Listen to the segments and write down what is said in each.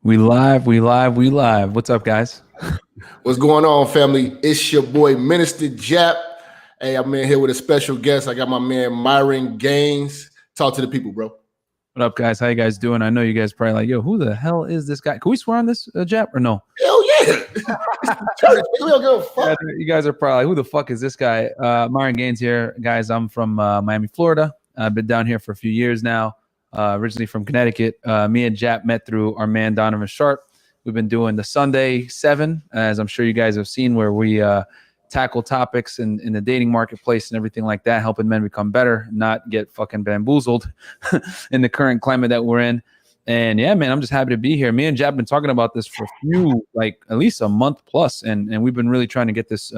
We live. What's up, guys? What's going on, family? It's your boy, Minister Jap. Hey, I'm in here with a special guest. I got my man, Myron Gaines. Talk to the people, bro. What up, guys? How you guys doing? I know you guys probably like, yo, who the hell is this guy? Can we swear on this, Jap, or no? Hell yeah. Church, we don't give a fuck. Yeah, you guys are probably like, who the fuck is this guy? Myron Gaines here. Guys, I'm from Miami, Florida. I've been down here for a few years now. Originally from Connecticut. Me and Jap met through our man Donovan Sharp. We've been doing the Sunday 7, as I'm sure you guys have seen, where we tackle topics in the dating marketplace and everything like that, helping men become better, not get fucking bamboozled in the current climate that we're in. And yeah, man, I'm just happy to be here. Me and Jap have been talking about this for a few, like at least a month plus, and we've been really trying to get this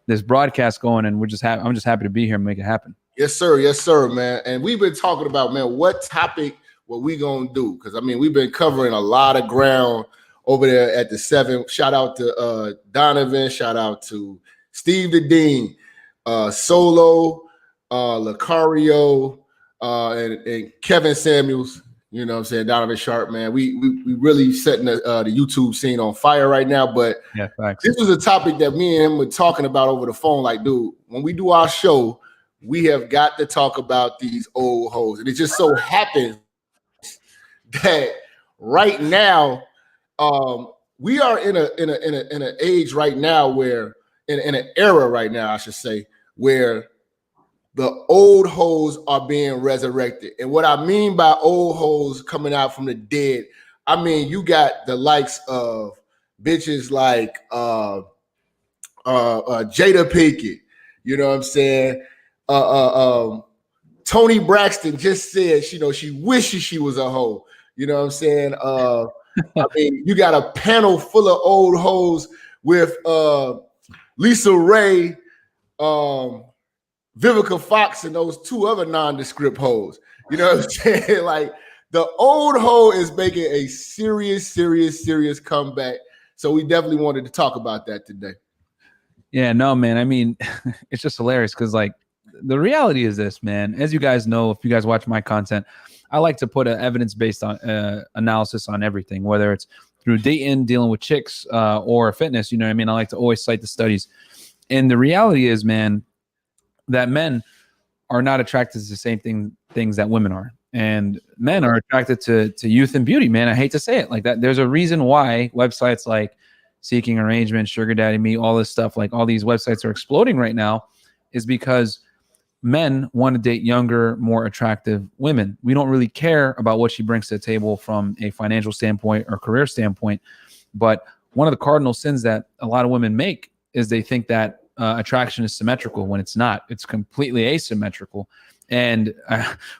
this broadcast going, and I'm just happy to be here and make it happen. Yes, sir, man. And we've been talking about, man, what topic what we gonna do? Because I mean, we've been covering a lot of ground over there at the 7. Shout out to Donovan. Shout out to Steve the Dean, Solo, Lucario, and Kevin Samuels. You know what I'm saying? Donovan Sharp, man. We really setting the YouTube scene on fire right now. But yeah, thanks. This was a topic that me and him were talking about over the phone. Like, dude, when we do our show, we have got to talk about these old hoes. And it just so happens that right now, we are in an age right now where in an era right now, I should say, where the old hoes are being resurrected. And what I mean by old hoes coming out from the dead, I mean you got the likes of bitches like Jada Pinkett, you know what I'm saying? Toni Braxton just said, she wishes she was a hoe. You know what I'm saying? I mean, you got a panel full of old hoes with Lisa Ray, Vivica Fox, and those 2 other nondescript hoes. You know what I'm saying? Like, the old hoe is making a serious comeback. So we definitely wanted to talk about that today. Yeah, no, man. I mean, it's just hilarious because, like, the reality is this, man. As you guys know, if you guys watch my content, I like to put an evidence-based analysis on everything, whether it's through dating, dealing with chicks, or fitness. You know what I mean? I like to always cite the studies. And the reality is, man, that men are not attracted to the same things that women are. And men are attracted to youth and beauty, man. I hate to say it like that. There's a reason why websites like Seeking Arrangement, Sugar Daddy Me, all this stuff, like all these websites are exploding right now, is because men want to date younger, more attractive women. We don't really care about what she brings to the table from a financial standpoint or career standpoint. But one of the cardinal sins that a lot of women make is they think that attraction is symmetrical when it's not. It's completely asymmetrical. And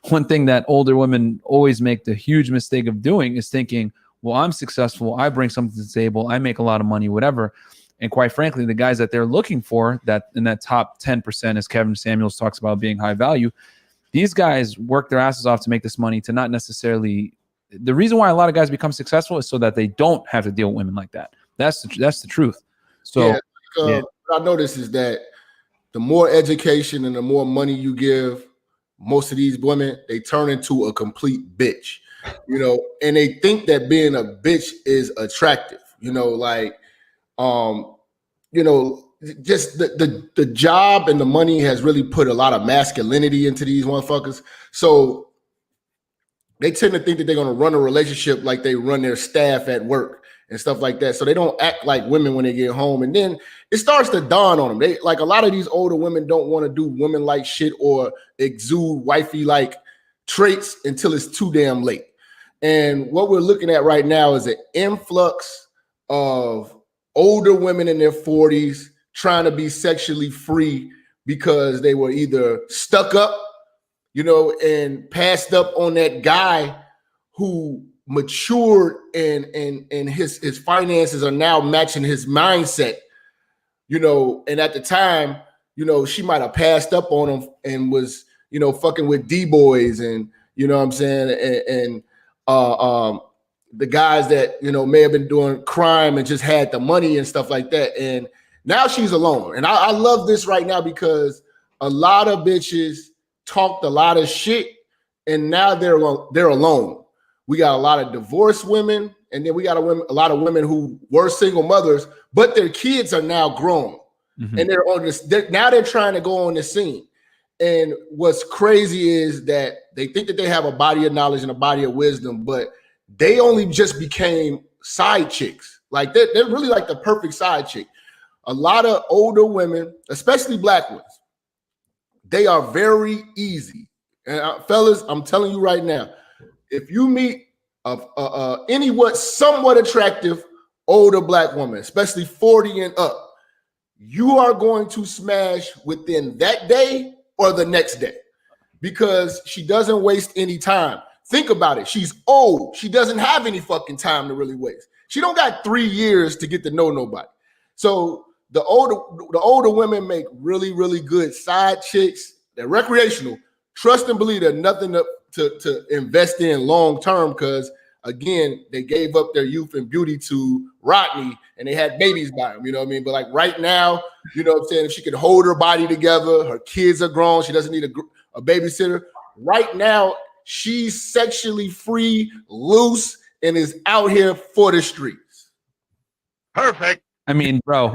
one thing that older women always make the huge mistake of doing is thinking, well, I'm successful, I bring something to the table, I make a lot of money, whatever. And quite frankly, the guys that they're looking for, that in that top 10%, as Kevin Samuels talks about being high value, these guys work their asses off to make this money, to not necessarily. The reason why a lot of guys become successful is so that they don't have to deal with women like that. That's the truth. So what I notice is that the more education and the more money you give most of these women, they turn into a complete bitch, and they think that being a bitch is attractive, just the job and the money has really put a lot of masculinity into these motherfuckers. So they tend to think that they're going to run a relationship like they run their staff at work and stuff like that. So they don't act like women when they get home. And then it starts to dawn on them. They, like, a lot of these older women don't want to do women-like shit or exude wifey-like traits until it's too damn late. And what we're looking at right now is an influx of older women in their 40s trying to be sexually free because they were either stuck up, and passed up on that guy who matured and his finances are now matching his mindset, and at the time, she might have passed up on him and was, fucking with D-boys and, you know what I'm saying, and the guys that, may have been doing crime and just had the money and stuff like that. And now she's alone. And I love this right now because a lot of bitches talked a lot of shit and now they're alone. We got a lot of divorced women and then we got a lot of women who were single mothers, but their kids are now grown, and they're on this. Now they're trying to go on the scene. And what's crazy is that they think that they have a body of knowledge and a body of wisdom, but they only just became side chicks. Like they're really like the perfect side chick. A lot of older women, especially black ones, they are very easy. And fellas, I'm telling you right now, if you meet any somewhat attractive older black woman, especially 40 and up, you are going to smash within that day or the next day, because she doesn't waste any time. Think about it. She's old. She doesn't have any fucking time to really waste. She don't got 3 years to get to know nobody. So the older women make really, really good side chicks. They're recreational. Trust and believe they're nothing to invest in long term, because again, they gave up their youth and beauty to Rodney and they had babies by him, you know what I mean? But like right now, you know what I'm saying? If she can hold her body together, her kids are grown, she doesn't need a babysitter. Right now, she's sexually free, loose, and is out here for the streets. Perfect. I mean, bro,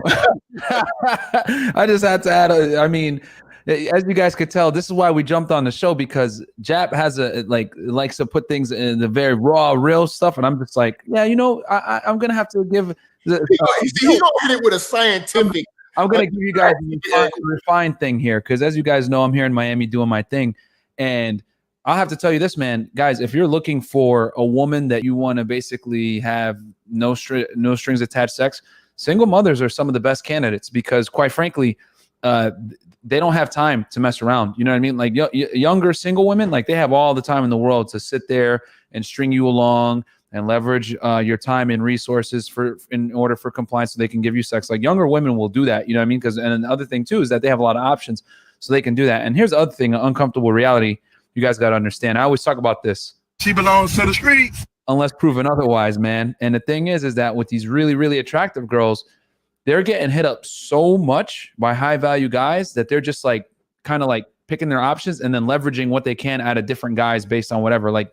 I just had to add, as you guys could tell, this is why we jumped on the show, because Jap has likes to put things in the very raw, real stuff. And I'm just like, yeah, you know, I'm going to have to give. You don't hit it with a scientific. I'm going to give you guys a refined thing here, because as you guys know, I'm here in Miami doing my thing. And I'll have to tell you this, man, guys, if you're looking for a woman that you want to basically have no strings attached sex, single mothers are some of the best candidates, because quite frankly, they don't have time to mess around. You know what I mean? Like younger single women, like they have all the time in the world to sit there and string you along and leverage your time and resources in order for compliance so they can give you sex. Like younger women will do that. You know what I mean? And the other thing too is that they have a lot of options, so they can do that. And here's the other thing, an uncomfortable reality you guys got to understand. I always talk about this. She belongs to the streets. Unless proven otherwise, man. And the thing is that with these really, really attractive girls, they're getting hit up so much by high value guys that they're just like kind of like picking their options and then leveraging what they can out of different guys based on whatever. Like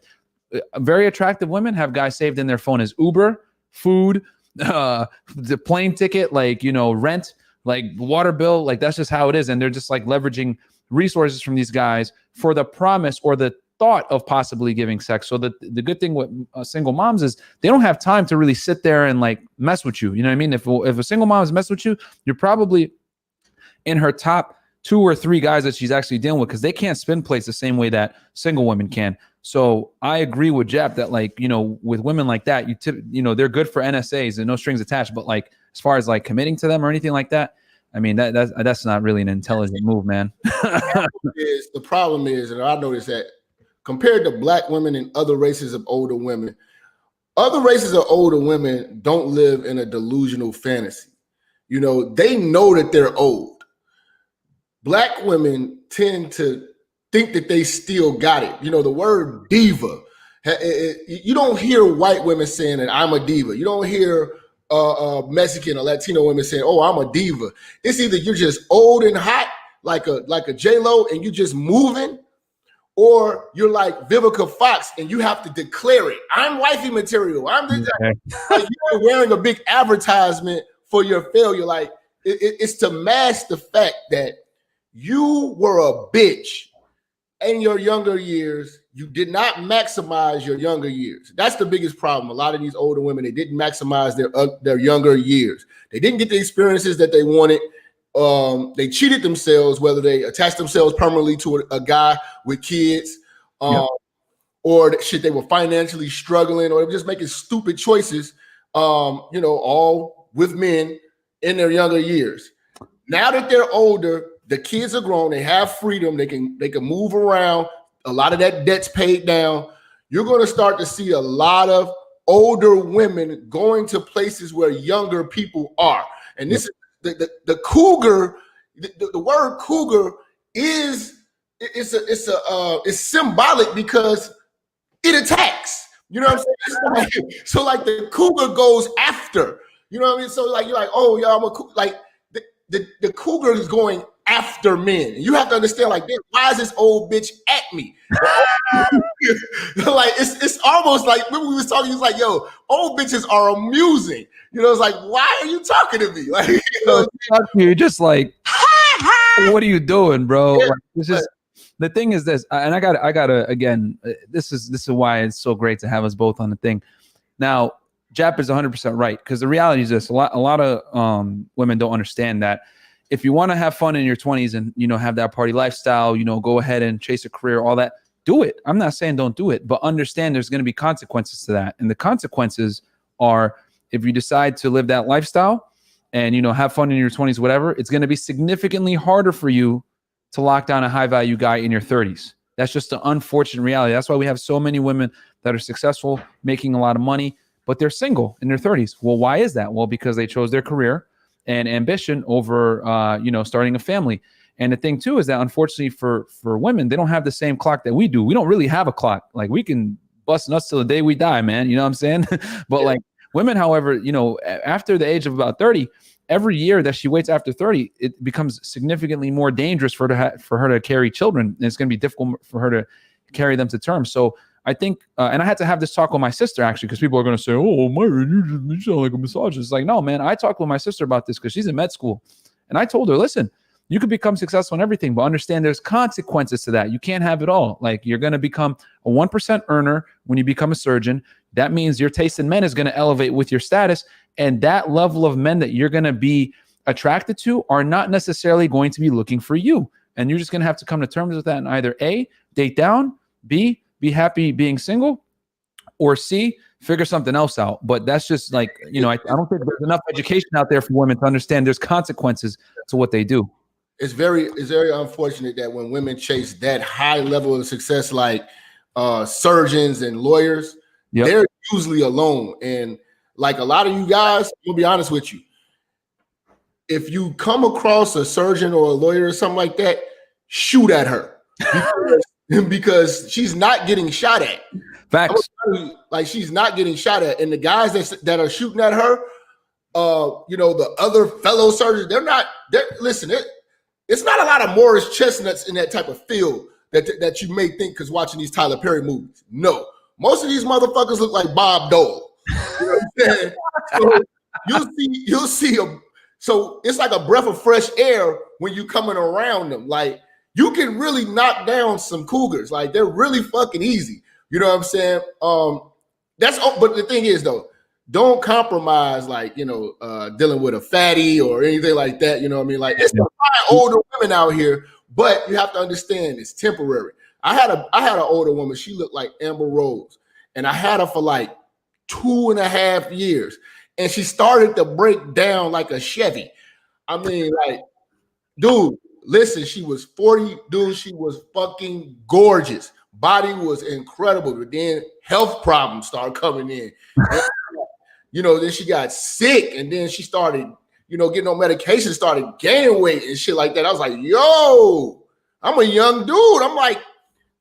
very attractive women have guys saved in their phone as Uber, food, the plane ticket, like, you know, rent, like water bill. Like that's just how it is. And they're just like leveraging resources from these guys for the promise or the thought of possibly giving sex. So the good thing with single moms is they don't have time to really sit there and like mess with you. You know what I mean? If a single mom is messing with you, you're probably in her top 2 or 3 guys that she's actually dealing with, because they can't spin plates the same way that single women can. So I agree with Jap that, like, you know, with women like that, you know, they're good for NSAs and no strings attached. But like as far as like committing to them or anything like that, I mean, that's not really an intelligent move, man. The problem is, and I noticed that compared to black women and other races of older women don't live in a delusional fantasy. You know, they know that they're old. Black women tend to think that they still got it. You know, the word diva, you don't hear white women saying that I'm a diva. You don't hear Mexican or Latino women saying, oh, I'm a diva. It's either you're just old and hot like a J-Lo and you just moving, or you're like Vivica Fox and you have to declare it. I'm wifey material. I'm like you're wearing a big advertisement for your failure. Like it's to mask the fact that you were a bitch in your younger years. You did not maximize your younger years. That's the biggest problem. A lot of these older women, they didn't maximize their younger years. They didn't get the experiences that they wanted. They cheated themselves, whether they attached themselves permanently to a guy with kids, or they were financially struggling, or they were just making stupid choices, you know, all with men in their younger years. Now that they're older, the kids are grown, they have freedom, they can move around, a lot of that debt's paid down. You're going to start to see a lot of older women going to places where younger people are. And this is the cougar. The word cougar is it's symbolic because it attacks. You know what I'm saying? So like the cougar goes after. You know what I mean? So like you're like, oh yeah, I'm a like the cougar is going after men. And you have to understand, like, why is this old bitch at me? Like, it's almost like when we was talking, he was like, yo, old bitches are amusing. You know, it's like, why are you talking to me? Like, you know, you're just like, what are you doing, bro? Yeah, like, this is the thing is this, and I gotta again, this is why it's so great to have us both on the thing. Now, Jap is 100% right, because the reality is this: a lot of women don't understand that if you want to have fun in your 20s and, you know, have that party lifestyle, you know, go ahead and chase a career, all that, do it. I'm not saying don't do it, but understand there's going to be consequences to that. And the consequences are, if you decide to live that lifestyle and, you know, have fun in your 20s, whatever, it's going to be significantly harder for you to lock down a high value guy in your 30s. That's just the unfortunate reality. That's why we have so many women that are successful, making a lot of money, but they're single in their 30s. Well, why is that? Well, because they chose their career and ambition over, you know, starting a family. And the thing too is that, unfortunately for women, they don't have the same clock that we do. We don't really have a clock. Like, we can bust nuts till the day we die, man. You know what I'm saying? But like women, however, you know, after the age of about 30, every year that she waits after 30, it becomes significantly more dangerous for her to carry children. And it's going to be difficult for her to carry them to term. So I think, and I had to have this talk with my sister, actually, because people are going to say, oh, Myron, you sound like a misogynist. It's like, no, man, I talked with my sister about this because she's in med school. And I told her, listen, you could become successful in everything, but understand there's consequences to that. You can't have it all. Like, you're going to become a 1% earner when you become a surgeon. That means your taste in men is going to elevate with your status. And that level of men that you're going to be attracted to are not necessarily going to be looking for you. And you're just going to have to come to terms with that and either A, date down, B, be happy being single, or C, figure something else out. But that's just like, you know, I don't think there's enough education out there for women to understand there's consequences to what they do. It's very unfortunate that when women chase that high level of success, like surgeons and lawyers, they're usually alone. And like a lot of you guys, we'll be honest with you, if you come across a surgeon or a lawyer or something like that, shoot at her because she's not getting shot at. Facts. Like, she's not getting shot at. And the guys that are shooting at her, you know, the other fellow surgeons, listen, it's not a lot of Morris Chestnuts in that type of field that you may think because watching these Tyler Perry movies. No, most of these motherfuckers look like Bob Dole. You know what I'm saying? So you'll see them. So it's like a breath of fresh air when you coming around them. Like, you can really knock down some cougars. Like, they're really fucking easy. You know what I'm saying? But the thing is, though, don't compromise, like, you know, dealing with a fatty or anything like that. You know what I mean? Like, it's older women out here, but you have to understand it's temporary. I had an older woman. She looked like Amber Rose, and I had her for like 2.5 years, and she started to break down like a Chevy. I mean, like, dude, listen, she was 40, dude. She was fucking gorgeous. Body was incredible, but then health problems started coming in. And, you know, then she got sick, and then she started, you know, getting on medication, started gaining weight and shit like that. I was like, yo, I'm a young dude. I'm like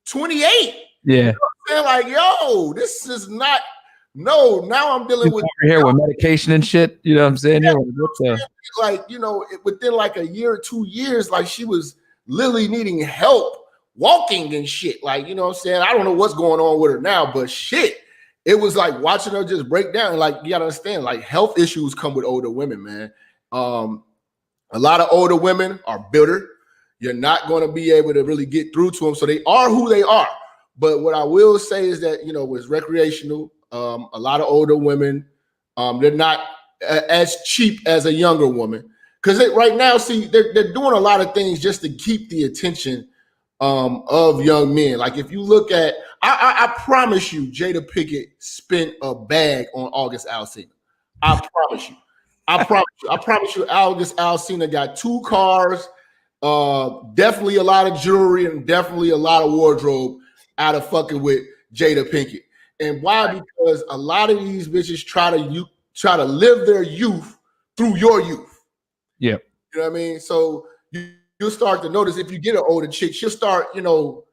28. Yeah. You know what I'm saying? Like, yo, this is not, no, now I'm dealing with here with medication and shit. You know what I'm saying? Yeah, like, you know, within like a year or 2 years, like, she was literally needing help walking and shit. Like, you know what I'm saying? I don't know what's going on with her now, but shit. It was like watching her just break down. Like, you gotta understand, like, health issues come with older women, man. A lot of older women are bitter. You're not going to be able to really get through to them. So they are who they are. But what I will say is that, you know, it's recreational. A lot of older women, they're not as cheap as a younger woman. Because right now, see, they're doing a lot of things just to keep the attention of young men. Like, if you look at, I promise you, Jada Pinkett spent a bag on August Alsina. I promise you. I promise you, August Alsina got 2 cars, definitely a lot of jewelry, and definitely a lot of wardrobe out of fucking with Jada Pinkett. And why? Because a lot of these bitches try to live their youth through your youth. Yeah. You know what I mean? So you'll start to notice, if you get an older chick, she'll start, you know,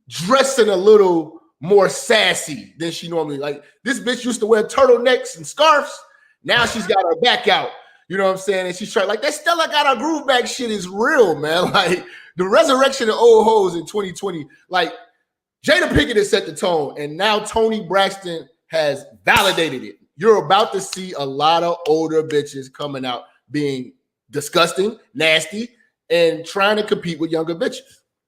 dressing a little more sassy than she normally. Like, this bitch used to wear turtlenecks and scarves. Now she's got her back out. You know what I'm saying? And she's trying like that Stella got our groove back shit is real, man. Like the resurrection of old hoes in 2020. Like Jada Pinkett has set the tone, and now Toni Braxton has validated it. You're about to see a lot of older bitches coming out being disgusting, nasty, and trying to compete with younger bitches.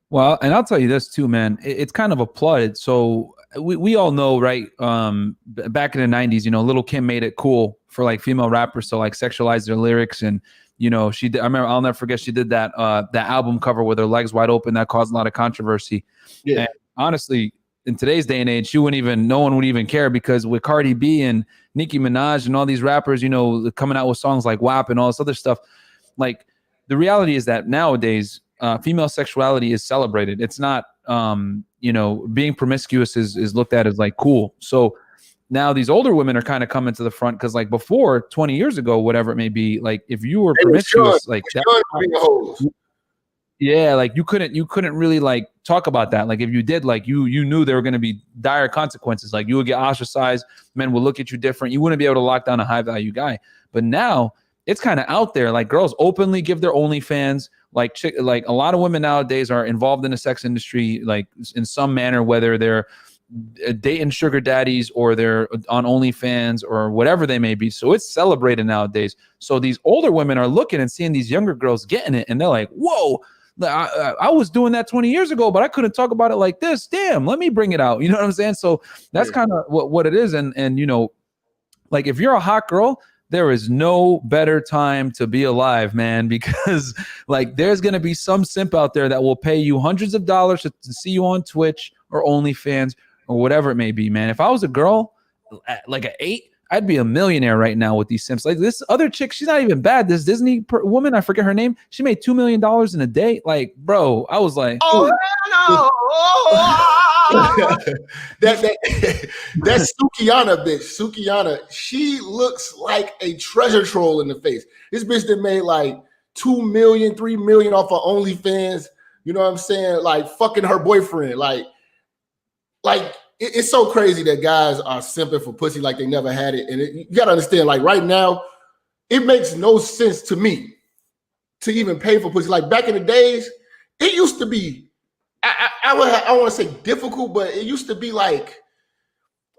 Well, and I'll tell you this too, man. It's kind of applauded. So we all know, right? Back in the 90s, you know, Lil' Kim made it cool for like female rappers to like sexualize their lyrics. And, you know, she did, I remember, I'll never forget, she did that album cover with her legs wide open. That caused a lot of controversy. Yeah. And honestly, in today's day and age, no one would even care, because with Cardi B and Nicki Minaj and all these rappers, you know, coming out with songs like WAP and all this other stuff, like the reality is that nowadays, female sexuality is celebrated. It's not, you know, being promiscuous is looked at as like cool. So now these older women are kind of coming to the front, because like before, 20 years ago, whatever it may be, like if you were promiscuous, like that, yeah, like you couldn't really like talk about that. Like if you did, like you knew there were going to be dire consequences. Like you would get ostracized. Men would look at you different. You wouldn't be able to lock down a high value guy. But now it's kind of out there. Like girls openly give their OnlyFans. Like a lot of women nowadays are involved in the sex industry, like in some manner, whether they're dating sugar daddies or they're on OnlyFans or whatever they may be. So it's celebrated nowadays. So these older women are looking and seeing these younger girls getting it, and they're like, whoa, I was doing that 20 years ago, but I couldn't talk about it like this. Damn, let me bring it out. You know what I'm saying? So that's kind of what it is. And, you know, like if you're a hot girl, there is no better time to be alive, man, because like there's going to be some simp out there that will pay you hundreds of dollars to see you on Twitch or OnlyFans or whatever it may be, man. If I was a girl, like an 8, I'd be a millionaire right now with these simps. Like this other chick, she's not even bad. This Disney woman, I forget her name. She made $2 million in a day. Like, bro, I was like, oh no. That's Sukiyana bitch. Sukiyana, she looks like a treasure troll in the face. This bitch that made like 2 million, 3 million off of OnlyFans. You know what I'm saying? Like fucking her boyfriend. Like it's so crazy that guys are simping for pussy like they never had it. And you got to understand, like right now, it makes no sense to me to even pay for pussy. Like back in the days, it used to be, I want to say difficult, but it used to be like,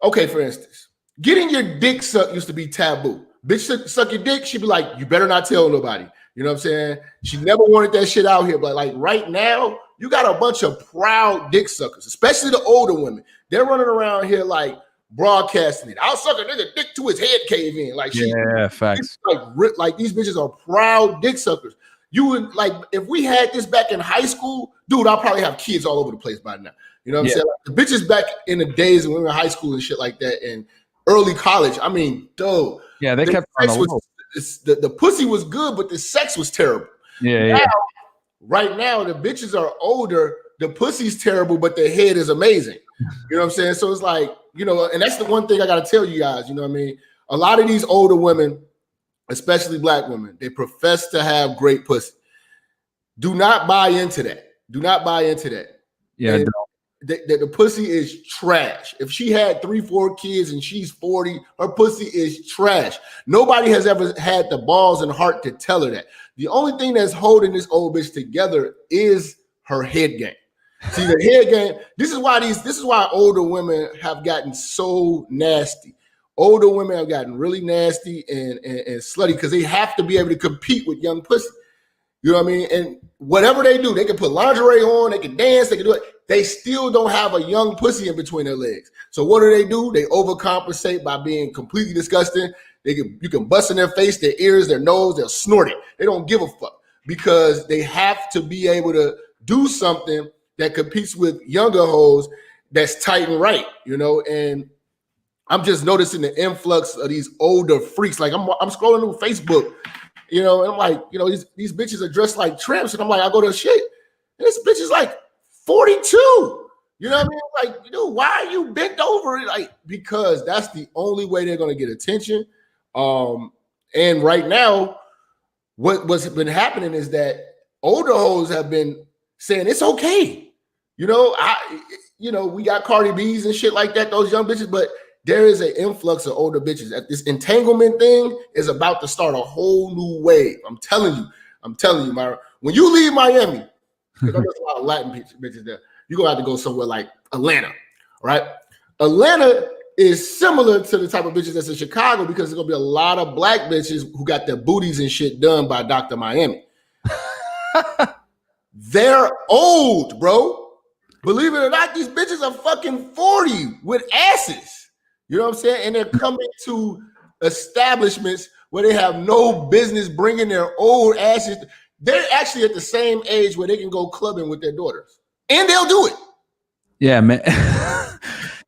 okay, for instance, getting your dick sucked used to be taboo. Bitch suck your dick, she'd be like, you better not tell nobody. You know what I'm saying? She never wanted that shit out here. But like right now, you got a bunch of proud dick suckers, especially the older women. They're running around here like broadcasting it. I'll suck a nigga dick to his head cave in. Like facts. Like these bitches are proud dick suckers. You would like if we had this back in high school, dude, I'll probably have kids all over the place by now. You know what I'm saying? Like, the bitches back in the days when we were in high school and shit like that and early college. I mean, dude. Yeah, they kept on the pussy was good, but the sex was terrible. Right now, the bitches are older. The pussy's terrible, but the head is amazing. You know what I'm saying? So it's like, you know, and that's the one thing I got to tell you guys. You know what I mean? A lot of these older women, especially black women, they profess to have great pussy. Do not buy into that. Do not buy into that. Yeah. The pussy is trash. If she had 3-4 kids and she's 40, her pussy is trash. Nobody has ever had the balls and heart to tell her that. The only thing that's holding this old bitch together is her head game. See, the head game. This is why older women have gotten so nasty. Older women have gotten really nasty and slutty because they have to be able to compete with young pussy. You know what I mean? And whatever they do, they can put lingerie on, they can dance, they can do it. They still don't have a young pussy in between their legs. So what do? They overcompensate by being completely disgusting. You can bust in their face, their ears, their nose, they'll snort it. They don't give a fuck because they have to be able to do something that competes with younger hoes that's tight and right, you know? And I'm just noticing the influx of these older freaks. Like I'm scrolling through Facebook, you know, and I'm like, you know, these bitches are dressed like tramps. And I'm like, I go to shit. And this bitch is like 42. You know what I mean? Like, you know, why are you bent over? Like, because that's the only way they're going to get attention. And right now, what's been happening is that older hoes have been saying it's okay. You know, we got Cardi B's and shit like that, those young bitches, but there is an influx of older bitches. This entanglement thing is about to start a whole new wave. I'm telling you, Myra. When you leave Miami, because there's a lot of Latin bitches there, you're gonna have to go somewhere like Atlanta, right? Atlanta is similar to the type of bitches that's in Chicago because there's gonna be a lot of black bitches who got their booties and shit done by Dr. Miami. They're old, bro. Believe it or not, these bitches are fucking 40 with asses. You know what I'm saying? And they're coming to establishments where they have no business bringing their old asses. They're actually at the same age where they can go clubbing with their daughters, and they'll do it. Yeah, man.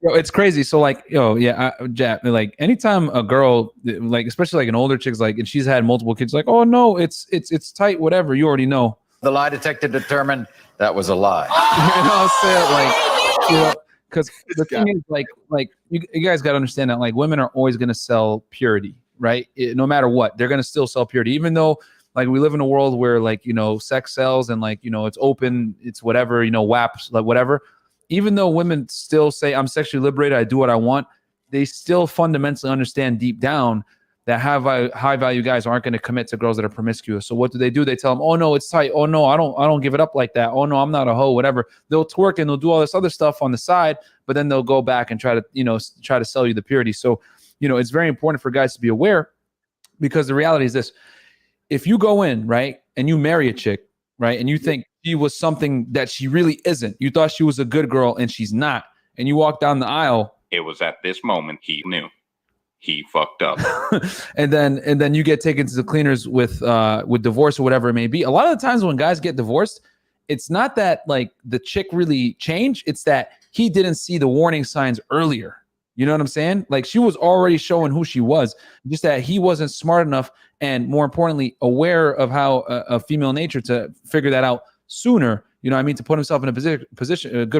Yo, it's crazy. So like, Jap, like anytime a girl, like especially like an older chick's like, and she's had multiple kids, like, oh no, it's tight, whatever. You already know. The lie detector determined that was a lie. You know what I'm saying? Like, because the thing is, like you guys got to understand that like women are always going to sell purity, right? No matter what, they're going to still sell purity, even though like we live in a world where like, sex sells and like, it's open, it's whatever, WAPs, like whatever. Even though women still say I'm sexually liberated, I do what I want, they still fundamentally understand deep down that high value guys aren't going to commit to girls that are promiscuous. So what do? They tell them, oh no, it's tight. Oh no, I don't give it up like that. Oh no, I'm not a hoe, whatever. They'll twerk and they'll do all this other stuff on the side, but then they'll go back and try to sell you the purity. So, it's very important for guys to be aware, because the reality is this: if you go in, right, and you marry a chick, right, and you think she was something that she really isn't, you thought she was a good girl and she's not, and you walk down the aisle, it was at this moment he knew he fucked up. and then you get taken to the cleaners with divorce or whatever it may be. A lot of the times when guys get divorced, it's not that like the chick really changed, it's that he didn't see the warning signs earlier. You know what I'm saying? Like she was already showing who she was, just that he wasn't smart enough and, more importantly, aware of how a female nature to figure that out sooner. You know what I mean? To put himself in a good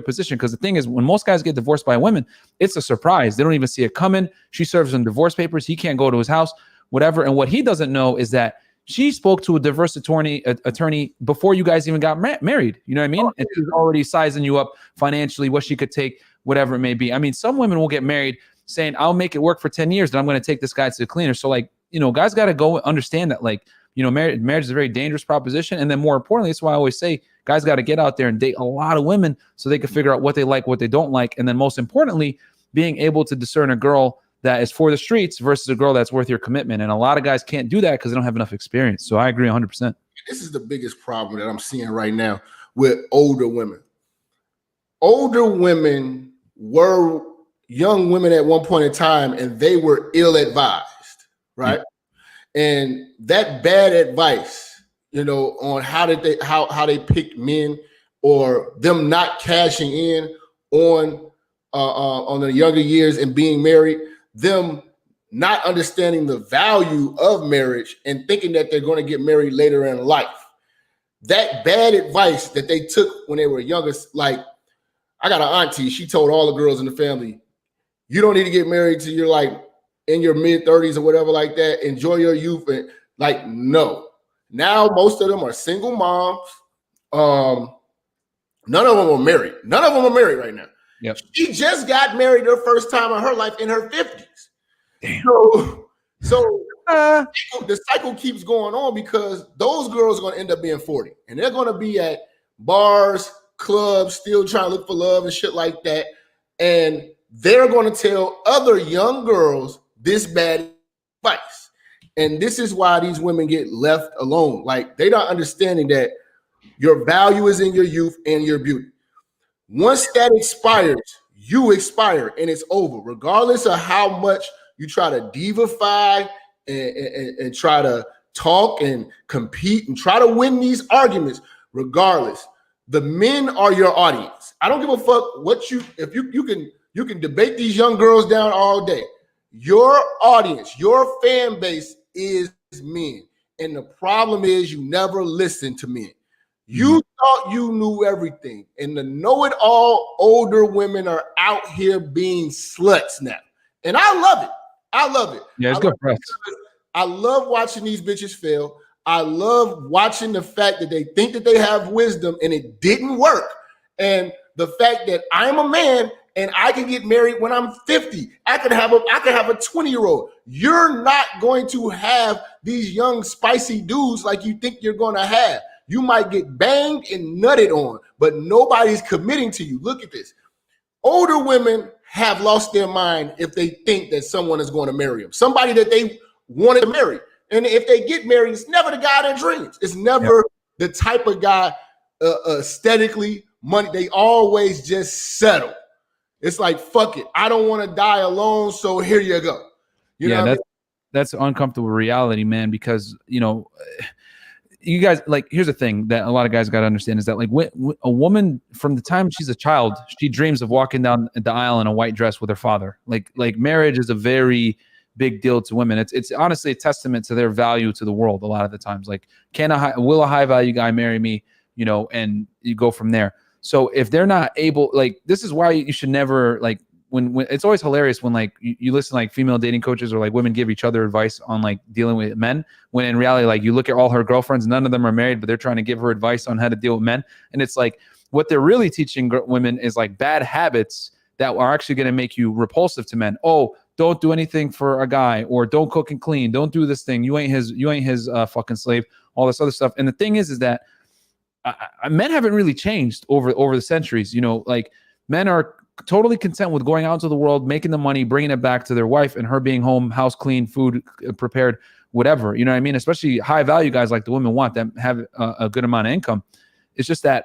position. Because the thing is, when most guys get divorced by women, it's a surprise. They don't even see it coming. She serves him divorce papers. He can't go to his house, whatever. And what he doesn't know is that she spoke to a divorce attorney before you guys even got married. You know what I mean? And she's already sizing you up financially, what she could take, whatever it may be. I mean, some women will get married saying, I'll make it work for 10 years, then I'm going to take this guy to the cleaner. So like, guys got to go understand that like, marriage is a very dangerous proposition. And then more importantly, that's why I always say guys got to get out there and date a lot of women so they can figure out what they like, what they don't like. And then most importantly, being able to discern a girl that is for the streets versus a girl that's worth your commitment. And a lot of guys can't do that because they don't have enough experience. So I agree 100%. This is the biggest problem that I'm seeing right now with older women. Older women were young women at one point in time, and they were ill-advised, right? Mm-hmm. And that bad advice, on how they picked men, or them not cashing in on the younger years and being married, them not understanding the value of marriage and thinking that they're going to get married later in life. That bad advice that they took when they were younger, like I got an auntie, she told all the girls in the family, you don't need to get married till you're like in your mid-30s or whatever like that. Enjoy your youth. And like, no. Now most of them are single moms. None of them are married. None of them are married right now. Yep. She just got married her first time in her life in her 50s. Damn. So the cycle keeps going on because those girls are going to end up being 40. And they're going to be at bars, clubs, still trying to look for love and shit like that. And they're going to tell other young girls this bad advice. And this is why these women get left alone. Like, they're not understanding that your value is in your youth and your beauty. Once that expires, you expire and it's over. Regardless of how much you try to divify and try to talk and compete and try to win these arguments, regardless, the men are your audience. I don't give a fuck what if you can debate these young girls down all day. Your audience, your fan base is men. And the problem is you never listen to men. You thought you knew everything. And the know-it-all older women are out here being sluts now. And I love it. I love it. Yeah, it's good for us. I love watching these bitches fail. I love watching the fact that they think that they have wisdom and it didn't work. And the fact that I'm a man and I can get married when I'm 50. I could have a 20-year-old. You're not going to have these young spicy dudes like you think you're going to have. You might get banged and nutted on, but nobody's committing to you. Look at this. Older women have lost their mind if they think that someone is going to marry them, somebody that they wanted to marry. And if they get married, it's never the guy of their dreams. It's never the type of guy aesthetically, money. They always just settle. It's like, fuck it. I don't want to die alone, so here you go. You know what I mean? That's uncomfortable reality, man, because, you know, you guys, like, here's the thing that a lot of guys got to understand is that, like, a woman from the time she's a child, she dreams of walking down the aisle in a white dress with her father. Like marriage is a very big deal to women. It's honestly a testament to their value to the world a lot of the times. Like, will a high value guy marry me? You know, and you go from there. So if they're not able, like, this is why you should never, like, when it's always hilarious when, like, you listen to, like, female dating coaches or, like, women give each other advice on, like, dealing with men, when in reality, like, you look at all her girlfriends, none of them are married, but they're trying to give her advice on how to deal with men. And it's like, what they're really teaching women is, like, bad habits that are actually going to make you repulsive to men. Oh, don't do anything for a guy, or don't cook and clean. Don't do this thing. You ain't his fucking slave, all this other stuff. And the thing is that men haven't really changed over the centuries. You know, like, men are totally content with going out into the world, making the money, bringing it back to their wife, and her being home, house clean, food prepared, whatever. You know what I mean? Especially high value guys like the women want, that have a good amount of income. It's just that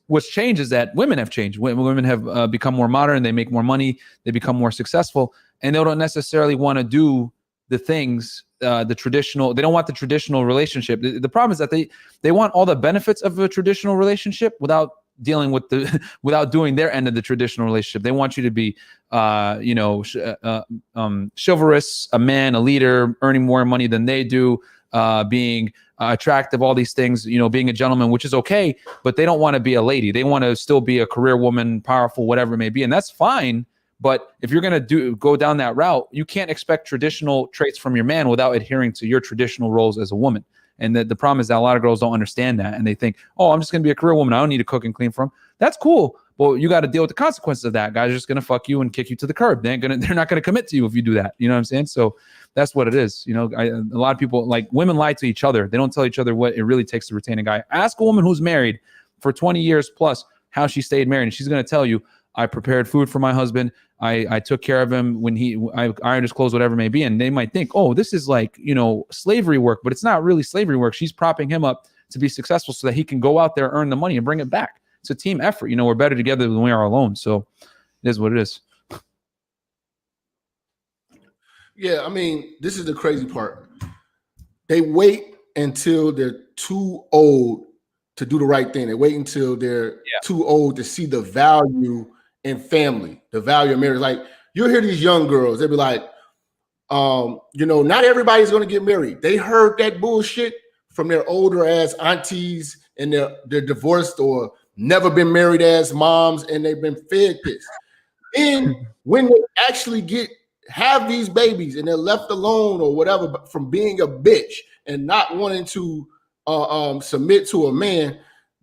what's changed is that women have changed. Women have become more modern. They make more money. They become more successful, and they don't necessarily want to do the things, the traditional. They don't want the traditional relationship. The problem is that they want all the benefits of a traditional relationship without dealing with without doing their end of the traditional relationship. They want you to be, chivalrous, a man, a leader, earning more money than they do, being attractive, all these things, you know, being a gentleman, which is okay, but they don't want to be a lady. They want to still be a career woman, powerful, whatever it may be. And that's fine. But if you're going to go down that route, you can't expect traditional traits from your man without adhering to your traditional roles as a woman. And the problem is that a lot of girls don't understand that. And they think, oh, I'm just going to be a career woman. I don't need to cook and clean for them. That's cool. Well, you got to deal with the consequences of that. Guys are just going to fuck you and kick you to the curb. They're not going to commit to you if you do that. You know what I'm saying? So that's what it is. You know, a lot of people, like, women lie to each other. They don't tell each other what it really takes to retain a guy. Ask a woman who's married for 20 years plus how she stayed married. And she's going to tell you, I prepared food for my husband. I took care of him when I ironed his clothes, whatever it may be. And they might think, oh, this is like, you know, slavery work, but it's not really slavery work. She's propping him up to be successful so that he can go out there, earn the money, and bring it back. It's a team effort. You know, we're better together than we are alone. So it is what it is. Yeah, I mean, this is the crazy part. They wait until they're too old to do the right thing. They wait until they're too old to see the value in family, the value of marriage. Like, you'll hear these young girls, they'll be like, you know, not everybody's going to get married. They heard that bullshit from their older ass aunties, and they're divorced or never been married ass moms, and they've been fed this. Then when they actually have these babies and they're left alone or whatever from being a bitch and not wanting to submit to a man,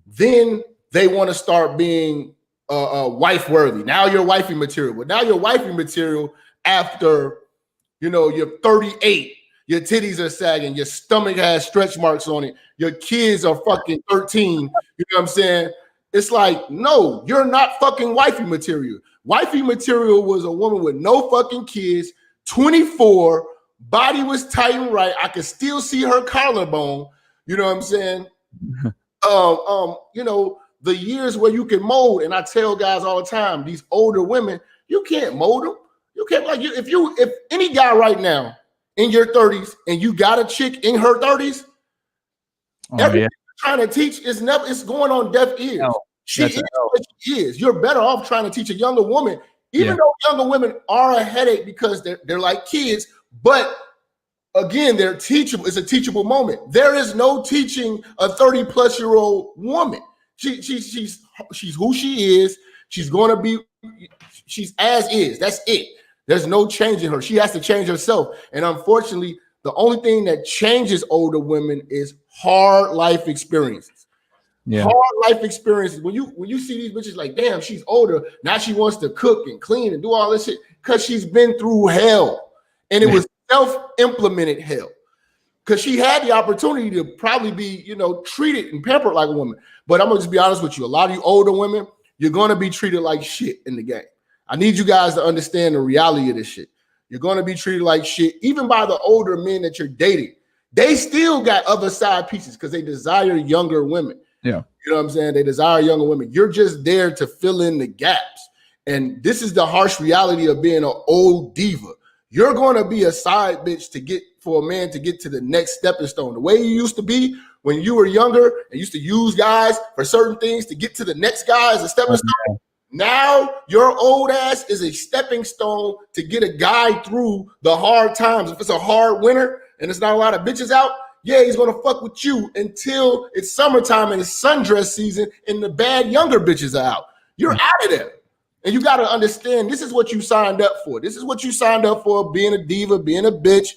then they want to start being wife worthy. Now you're wifey material. But now you're wifey material after, you know, you're 38, your titties are sagging, your stomach has stretch marks on it, your kids are fucking 13. You know what I'm saying? It's like, no, you're not fucking wifey material. Wifey material was a woman with no fucking kids, 24, body was tight and right. I could still see her collarbone. You know what I'm saying? You know, the years where you can mold, and I tell guys all the time, these older women, you can't mold them. You can't, like, if any guy right now in your 30s and you got a chick in her 30s, everything you're trying to teach it's going on deaf ears. No, she is what she is. You're better off trying to teach a younger woman, even though younger women are a headache because they're like kids, but again, they're teachable. It's a teachable moment. There is no teaching a 30-plus-year-old woman. She's who she is. She's going to be. She's as is. That's it. There's no changing her. She has to change herself. And unfortunately, the only thing that changes older women is hard life experiences. Yeah. Hard life experiences. When you see these bitches like, damn, she's older. Now she wants to cook and clean and do all this shit because she's been through hell. And it was self-implemented hell. Because she had the opportunity to probably be, treated and pampered like a woman. But I'm going to just be honest with you. A lot of you older women, you're going to be treated like shit in the game. I need you guys to understand the reality of this shit. You're going to be treated like shit, even by the older men that you're dating. They still got other side pieces because they desire younger women. Yeah. You know what I'm saying? They desire younger women. You're just there to fill in the gaps. And this is the harsh reality of being an old diva. You're going to be a side bitch for a man to get to the next stepping stone. The way you used to be when you were younger and used to use guys for certain things to get to the next guy as a stepping stone. Now your old ass is a stepping stone to get a guy through the hard times. If it's a hard winter and there's not a lot of bitches out, yeah, he's going to fuck with you until it's summertime and it's sundress season and the bad younger bitches are out. You're out of there. And you got to understand, this is what you signed up for. This is what you signed up for, being a diva, being a bitch,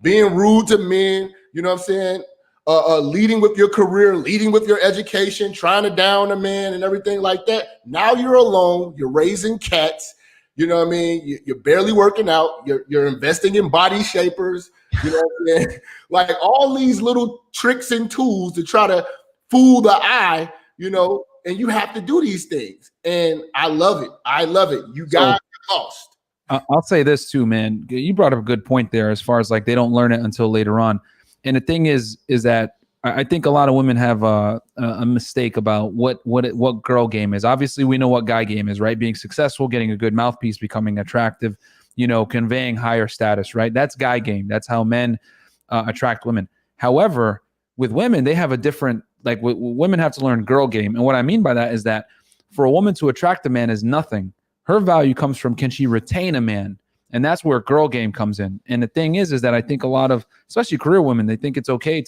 being rude to men, you know what I'm saying? Leading with your career, leading with your education, trying to down a man and everything like that. Now you're alone. You're raising cats. You know what I mean? You're barely working out. You're investing in body shapers. You know what I'm saying? Like all these little tricks and tools to try to fool the eye, and you have to do these things. And I love it. I love it. You got lost. I'll say this too, man. You brought up a good point there as far as like they don't learn it until later on. And the thing is that I think a lot of women have a mistake about what girl game is. Obviously, we know what guy game is, right? Being successful, getting a good mouthpiece, becoming attractive, conveying higher status, right? That's guy game. That's how men attract women. However, with women, they have a different, women have to learn girl game. And what I mean by that is that for a woman to attract a man is nothing. Her value comes from, can she retain a man? And that's where girl game comes in. And the thing is that I think a lot of, especially career women, they think it's okay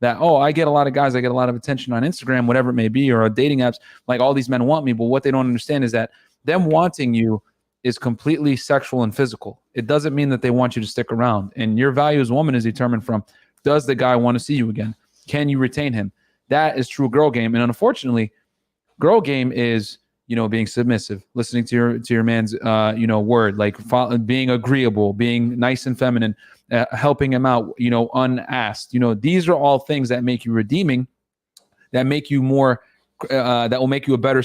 I get a lot of guys, I get a lot of attention on Instagram, whatever it may be, or dating apps, like all these men want me. But what they don't understand is that them wanting you is completely sexual and physical. It doesn't mean that they want you to stick around. And your value as a woman is determined from, does the guy want to see you again? Can you retain him? That is true girl game. And unfortunately, girl game is, being submissive, listening to your man's, word, being agreeable, being nice and feminine, helping him out, unasked. These are all things that make you redeeming, that make you more, that will make you a better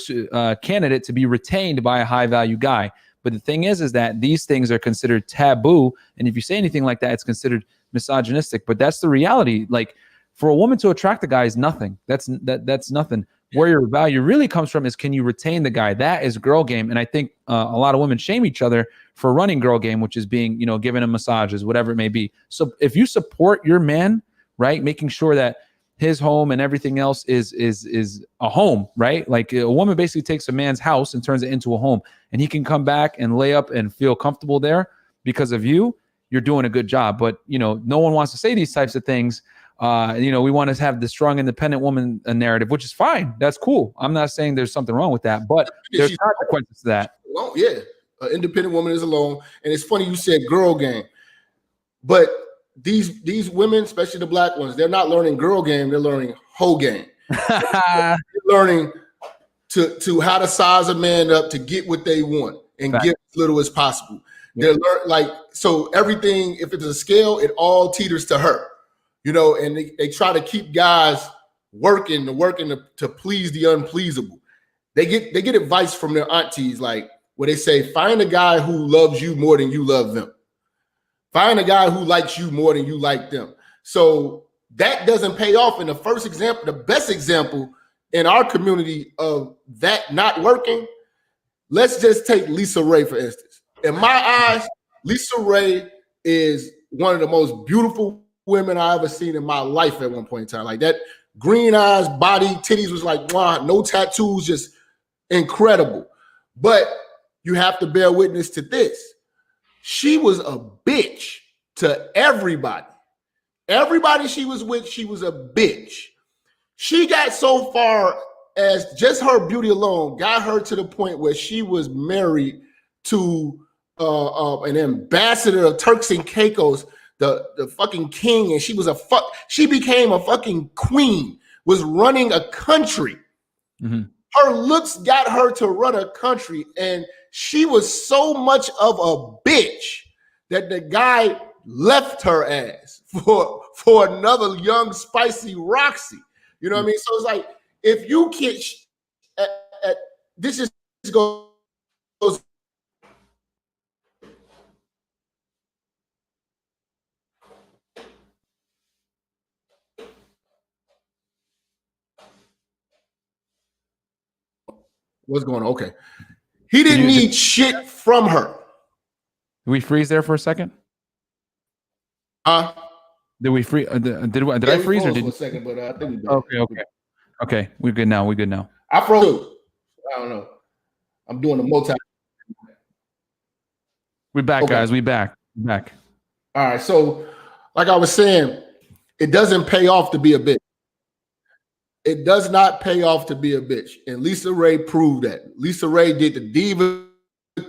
candidate to be retained by a high value guy. But the thing is that these things are considered taboo. And if you say anything like that, it's considered misogynistic. But that's the reality. Like for a woman to attract a guy is nothing. That's nothing. Where your value really comes from is, can you retain the guy? That is girl game. And I think a lot of women shame each other for running girl game, which is being, giving him massages, whatever it may be. So if you support your man, right, making sure that his home and everything else is a home, right? Like a woman basically takes a man's house and turns it into a home, and he can come back and lay up and feel comfortable there because of you. You're doing a good job. But, no one wants to say these types of things. We want to have the strong, independent woman narrative, which is fine. That's cool. I'm not saying there's something wrong with that, but there's consequences to that. Well, yeah, an independent woman is alone. And it's funny you said girl game, but these women, especially the black ones, they're not learning girl game. They're learning hoe game. They're learning to how to size a man up to get what they want and get as little as possible. Yeah. They're so everything, if it's a scale, it all teeters to her. And they try to keep guys working to please the unpleasable. They get advice from their aunties, where they say, find a guy who loves you more than you love them. Find a guy who likes you more than you like them. So that doesn't pay off. And the best example in our community of that not working, let's just take Lisa Ray, for instance. In my eyes, Lisa Ray is one of the most beautiful women I ever seen in my life at one point in time. Like that green eyes, body, titties was like, wow, no tattoos, just incredible. But you have to bear witness to this. She was a bitch to everybody. Everybody she was with, she was a bitch. She got so far as just her beauty alone got her to the point where she was married to an ambassador of Turks and Caicos, the fucking king, and she became a fucking queen, was running a country. Mm-hmm. Her looks got her to run a country, and she was so much of a bitch that the guy left her ass for another young, spicy Roxy. You know what I mean? So it's like, if you can't, this just goes. What's going on? Okay. He didn't need shit from her. Did we freeze there for a second? Did we freeze? Did I freeze or did for a second? But I think we okay. We're good now. We're good now. I froze. I don't know. I'm doing a multi. We're back, guys. We're back. All right. So, like I was saying, it doesn't pay off to be a bitch. It does not pay off to be a bitch. And Lisa Ray proved that. Lisa Ray did the diva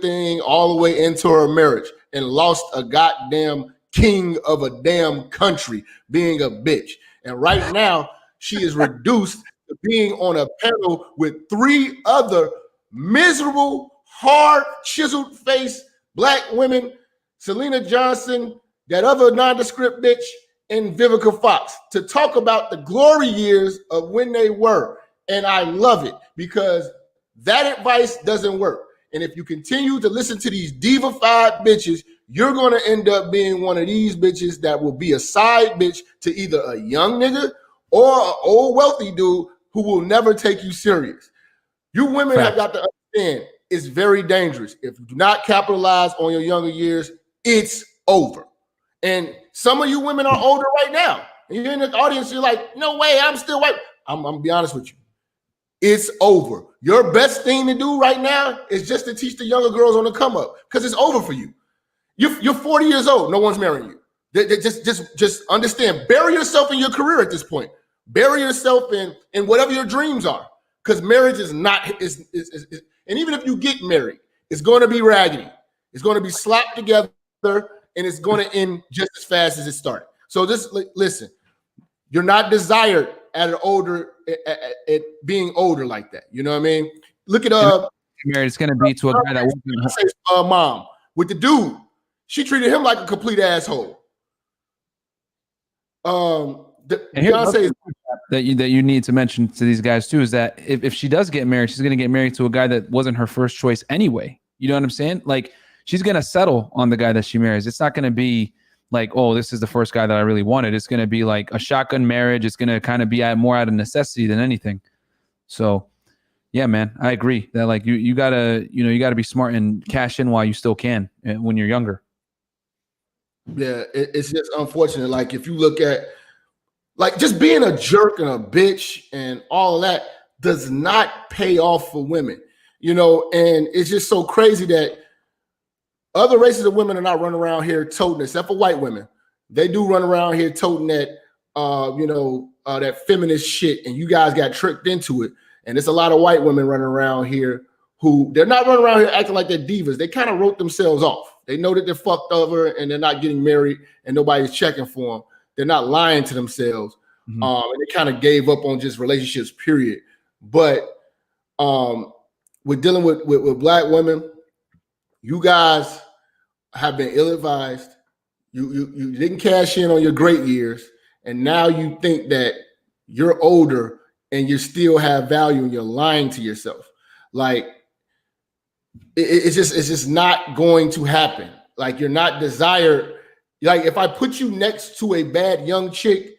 thing all the way into her marriage and lost a goddamn king of a damn country being a bitch. And right now, she is reduced to being on a panel with 3 other miserable, hard, chiseled face black women, Selena Johnson, that other nondescript bitch, and Vivica Fox, to talk about the glory years of when they were. And I love it because that advice doesn't work. And if you continue to listen to these diva-fied bitches, you're going to end up being one of these bitches that will be a side bitch to either a young nigga or an old wealthy dude who will never take you serious. You women have got to understand it's very dangerous. If you do not capitalize on your younger years, it's over. And some of you women are older right now. And you're in the audience, you're like, no way, I'm still white. I'm going to be honest with you. It's over. Your best thing to do right now is just to teach the younger girls on the come up because it's over for you. You're 40 years old. No one's marrying you. Just understand. Bury yourself in your career at this point. Bury yourself in whatever your dreams are because marriage is not, and even if you get married, it's going to be raggedy. It's going to be slapped together and it's going to end just as fast as it started. So just listen, you're not desired at being older like that. You know what I mean? Look at married. It's going to be to a guy that wasn't mom with the dude. She treated him like a complete asshole. Beyonce that you need to mention to these guys too is that if she does get married, she's going to get married to a guy that wasn't her first choice anyway. You know what I'm saying? Like she's going to settle on the guy that she marries. It's not going to be like, oh, this is the first guy that I really wanted. It's going to be like a shotgun marriage. It's going to kind of be more out of necessity than anything. So yeah, man, I agree that like you gotta be smart and cash in while you still can when you're younger. Yeah, it's just unfortunate. Like if you look at like just being a jerk and a bitch and all of that does not pay off for women, you know, and it's just so crazy that other races of women are not running around here toting, except for white women. They do run around here toting that, that feminist shit, and you guys got tricked into it. And there's a lot of white women running around here who they're not running around here acting like they're divas. They kind of wrote themselves off. They know that they're fucked over and they're not getting married and nobody's checking for them. They're not lying to themselves. Mm-hmm. And they kind of gave up on just relationships, period. But with dealing with black women, you guys have been ill-advised. You didn't cash in on your great years, and now you think that you're older and you still have value and you're lying to yourself. Like it's just not going to happen. Like you're not desired. Like if I put you next to a bad young chick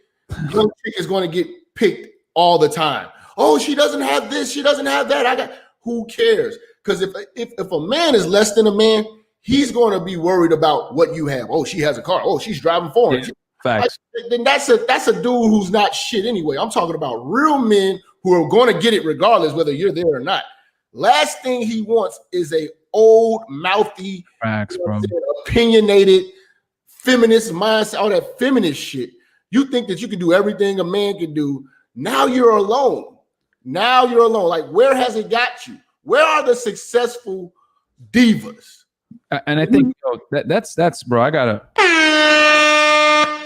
is going to get picked all the time. Oh, she doesn't have this, she doesn't have that. Who cares? Because if a man is less than a man, he's going to be worried about what you have. Oh, she has a car. Oh, she's driving foreign. Yeah, facts. Then that's a dude who's not shit anyway. I'm talking about real men who are going to get it regardless whether you're there or not. Last thing he wants is a old, mouthy, facts, bro, opinionated, feminist mindset, all that feminist shit. You think that you can do everything a man can do. Now you're alone. Like, where has it got you? Where are the successful divas? And I think that's bro. I gotta.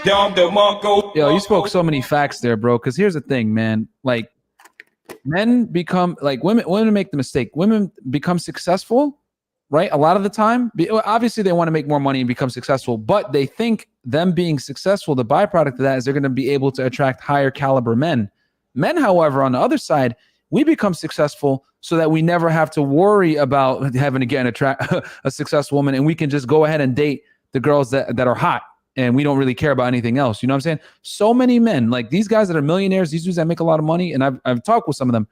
Yo, you spoke so many facts there, bro. Because here's the thing, man. Like, men become like women make the mistake. Women become successful, right? A lot of the time, obviously they want to make more money and become successful, but they think them being successful, the byproduct of that is they're going to be able to attract higher caliber men. Men, however, on the other side, we become successful so that we never have to worry about having, again, attract a successful woman, and we can just go ahead and date the girls that are hot, and we don't really care about anything else. You know what I'm saying? So many men, like these guys that are millionaires, these dudes that make a lot of money, and I've talked with some of them,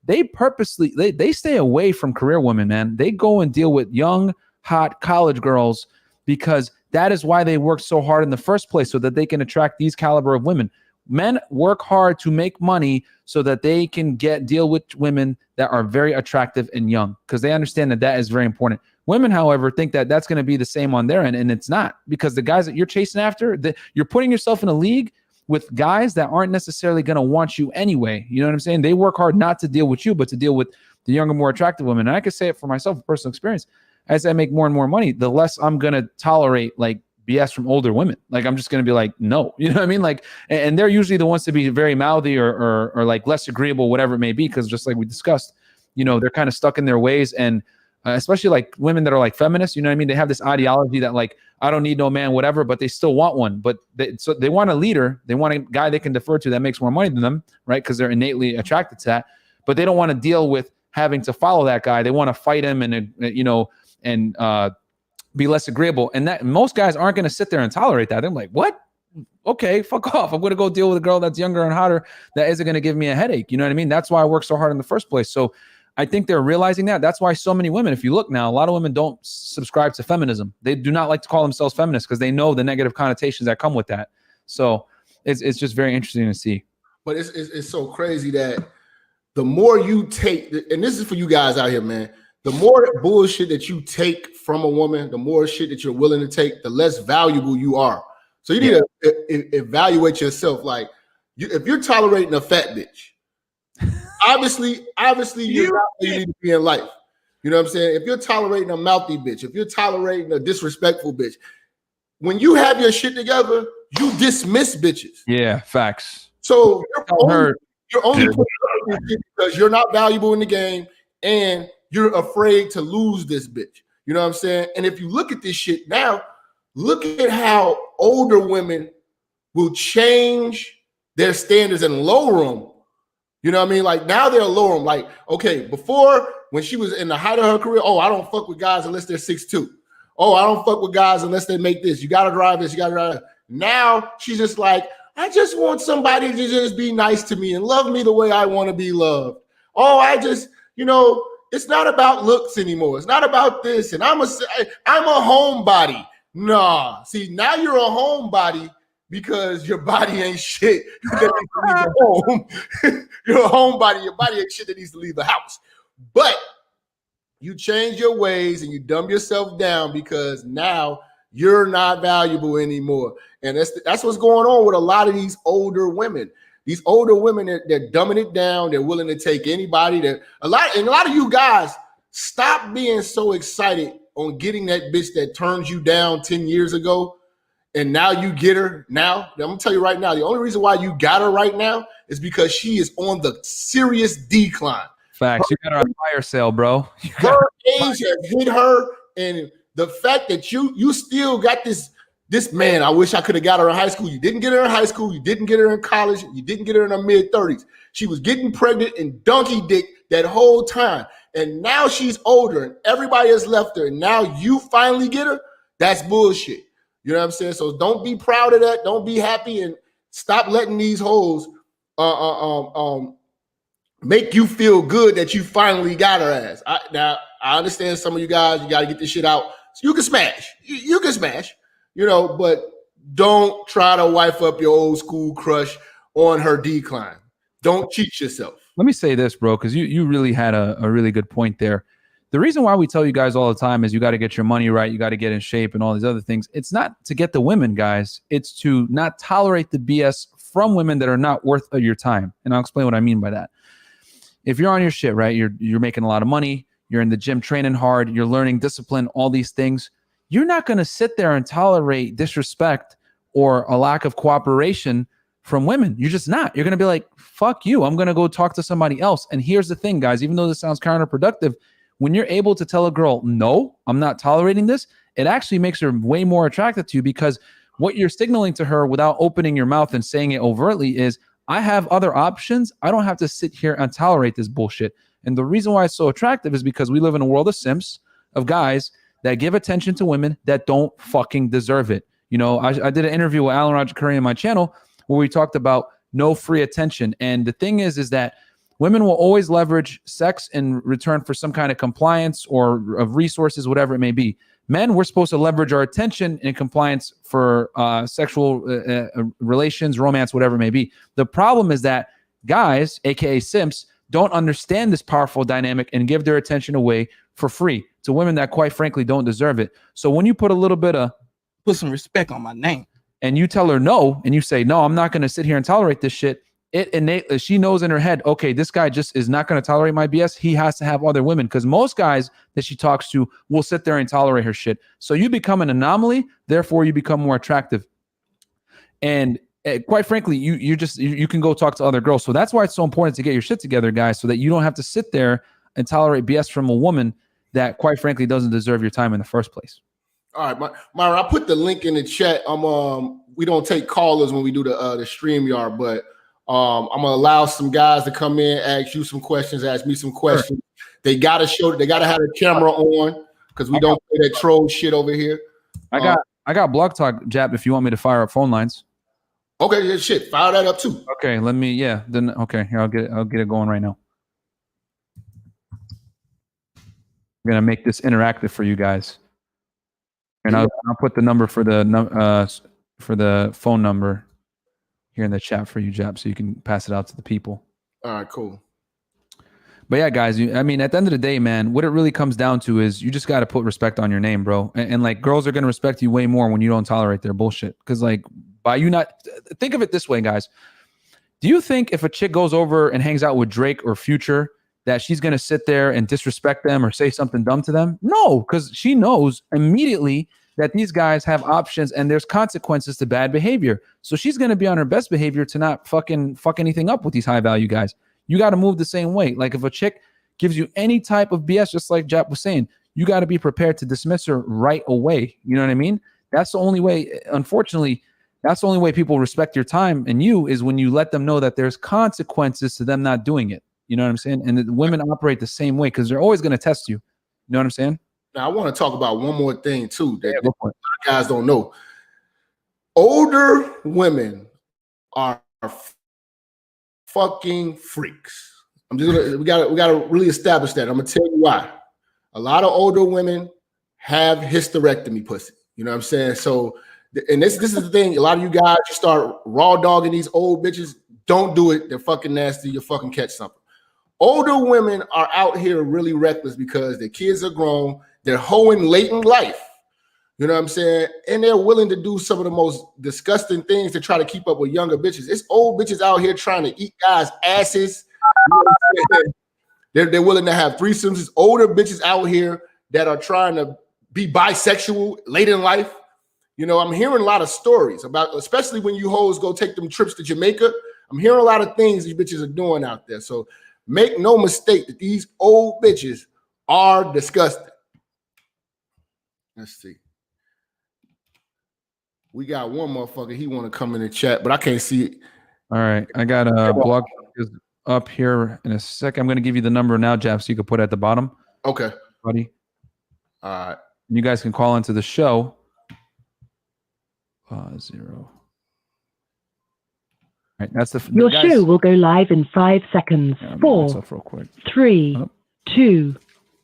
they purposely, they stay away from career women, man. They go and deal with young, hot college girls because that is why they work so hard in the first place, so that they can attract these caliber of women. Men work hard to make money so that they can deal with women that are very attractive and young, because they understand that is very important. Women, however, think that that's going to be the same on their end, and it's not, because the guys that you're chasing after, you're putting yourself in a league with guys that aren't necessarily going to want you anyway. You know what I'm saying? They work hard not to deal with you, but to deal with the younger, more attractive women. And I could say it for myself, personal experience. As I make more and more money, the less I'm going to tolerate like BS from older women. Like, I'm just going to be like, no, you know what I mean? Like, and they're usually the ones to be very mouthy or like less agreeable, whatever it may be. Cause just like we discussed, you know, they're kind of stuck in their ways. And especially like women that are like feminists, you know what I mean? They have this ideology that like, I don't need no man, whatever, but they still want one. But they want a leader. They want a guy they can defer to that makes more money than them, right? Because they're innately attracted to that. But they don't want to deal with having to follow that guy. They want to fight him and, you know, and be less agreeable. And that most guys aren't going to sit there and tolerate that. They're like, what? Okay, fuck off. I'm going to go deal with a girl that's younger and hotter that isn't going to give me a headache. You know what I mean? That's why I work so hard in the first place. So I think they're realizing that. That's why so many women, if you look now, a lot of women don't subscribe to feminism. They do not like to call themselves feminists because they know the negative connotations that come with that. So it's just very interesting to see. But it's so crazy that the more you take, and this is for you guys out here, man, the more bullshit that you take from a woman, the more shit that you're willing to take, the less valuable you are. So you need to evaluate yourself. Like, if you're tolerating a fat bitch, obviously you're not where you need to be in life. You know what I'm saying? If you're tolerating a mouthy bitch, if you're tolerating a disrespectful bitch, when you have your shit together, you dismiss bitches. Yeah, facts. So you're only putting up with this because you're not valuable in the game and you're afraid to lose this bitch. You know what I'm saying? And if you look at this shit now, look at how older women will change their standards and lower them. You know what I mean? Like, now they'll lower them. Like, okay, before, when she was in the height of her career, oh, I don't fuck with guys unless they're 6'2". Oh, I don't fuck with guys unless they make this. You got to drive this. You got to drive that. Now she's just like, I just want somebody to just be nice to me and love me the way I want to be loved. Oh, I just, you know, it's not about looks anymore. It's not about this. And I'm a homebody. Nah. See, now you're a homebody because your body ain't shit. You're a homebody. Your body ain't shit that needs to leave the house. But you change your ways and you dumb yourself down because now you're not valuable anymore. And that's what's going on with a lot of these older women. These older women, they're dumbing it down. They're willing to take anybody. A lot of you guys, stop being so excited on getting that bitch that turned you down 10 years ago. And now you get her now. I'm going to tell you right now, the only reason why you got her right now is because she is on the serious decline. Facts. You got her on fire sale, bro. Her age has hit her. And the fact that you still got this man, I wish I could have got her in high school. You didn't get her in high school. You didn't get her in college. You didn't get her in her mid-30s. She was getting pregnant and donkey dick that whole time. And now she's older and everybody has left her. And now you finally get her. That's bullshit. You know what I'm saying? So don't be proud of that. Don't be happy and stop letting these hoes make you feel good that you finally got her ass. Now, I understand some of you guys, you got to get this shit out. So you can smash. You can smash. You know, but don't try to wife up your old school crush on her decline. Don't cheat yourself. Let me say this, bro, because you really had a really good point there. The reason why we tell you guys all the time is you got to get your money right. You got to get in shape and all these other things. It's not to get the women, guys. It's to not tolerate the BS from women that are not worth your time. And I'll explain what I mean by that. If you're on your shit, right, you're making a lot of money. You're in the gym training hard. You're learning discipline, all these things. You're not going to sit there and tolerate disrespect or a lack of cooperation from women. You're just not. You're going to be like, fuck you. I'm going to go talk to somebody else. And here's the thing, guys, even though this sounds counterproductive, when you're able to tell a girl, no, I'm not tolerating this, it actually makes her way more attracted to you, because what you're signaling to her without opening your mouth and saying it overtly is, I have other options. I don't have to sit here and tolerate this bullshit. And the reason why it's so attractive is because we live in a world of simps, of guys that give attention to women that don't fucking deserve it. You know, I did an interview with Alan Roger Curry on my channel where we talked about no free attention. And the thing is that women will always leverage sex in return for some kind of compliance or of resources, whatever it may be. Men, we're supposed to leverage our attention in compliance for sexual relations, romance, whatever it may be. The problem is that guys, aka simps, don't understand this powerful dynamic and give their attention away for free to women that, quite frankly, don't deserve it. So when you put a little bit of Put some respect on my name. and you tell her no, and you say, no, I'm not going to sit here and tolerate this shit, it innately, she knows in her head, okay, this guy just is not going to tolerate my BS. He has to have other women, because most guys that she talks to will sit there and tolerate her shit. So you become an anomaly, therefore you become more attractive. And quite frankly, you can go talk to other girls. So that's why it's so important to get your shit together, guys, so that you don't have to sit there and tolerate BS from a woman that, quite frankly, doesn't deserve your time in the first place. All right, Myra, I put the link in the chat. We don't take callers when we do the StreamYard, but I'm gonna allow some guys to come in, ask you some questions, ask me some questions. Sure. They gotta have a camera on, because we don't play that troll shit over here. I got Blog Talk, Jap, if you want me to fire up phone lines. Okay, yeah, shit, fire that up too. Okay, okay, here, I'll get it going right now. I'm gonna make this interactive for you guys. And I'll put the number for the phone number here in the chat for you, Jap, so you can pass it out to the people. All right, cool. But yeah, guys, I mean, at the end of the day, man, what it really comes down to is you just got to put respect on your name, bro. And like, girls are going to respect you way more when you don't tolerate their bullshit. Because like, by you not, think of it this way, guys. Do you think if a chick goes over and hangs out with Drake or Future, that she's going to sit there and disrespect them or say something dumb to them? No, because she knows immediately that these guys have options and there's consequences to bad behavior. So she's going to be on her best behavior to not fuck anything up with these high value guys. You got to move the same way. Like if a chick gives you any type of BS, just like Jap was saying, you got to be prepared to dismiss her right away. You know what I mean? That's the only way. Unfortunately, that's the only way people respect your time and you, is when you let them know that there's consequences to them not doing it. You know what I'm saying? And the women operate the same way, because they're always going to test you. You know what I'm saying? Now, I want to talk about one more thing, too, that guys don't know. Older women are fucking freaks. We gotta really establish that. I'm going to tell you why. A lot of older women have hysterectomy pussy. You know what I'm saying? So, and this is the thing. A lot of you guys, you start raw dogging these old bitches. Don't do it. They're fucking nasty. You'll fucking catch something. Older women are out here really reckless because their kids are grown. They're hoeing late in life. You know what I'm saying? And they're willing to do some of the most disgusting things to try to keep up with younger bitches. It's old bitches out here trying to eat guys' asses. You know what I'm saying? They're willing to have threesomes. It's older bitches out here that are trying to be bisexual late in life. You know, I'm hearing a lot of stories about, especially when you hoes go take them trips to Jamaica. I'm hearing a lot of things these bitches are doing out there. So make no mistake that these old bitches are disgusting. Let's see. We got one motherfucker. He want to come in the chat, but I can't see it. All right. I got a blog up here in a sec. I'm going to give you the number now, Jeff, so you can put it at the bottom. Okay. Buddy. All right. You guys can call into the show. 0. All right. That's Your show will go live in 5 seconds. 4, real quick. 3, 2,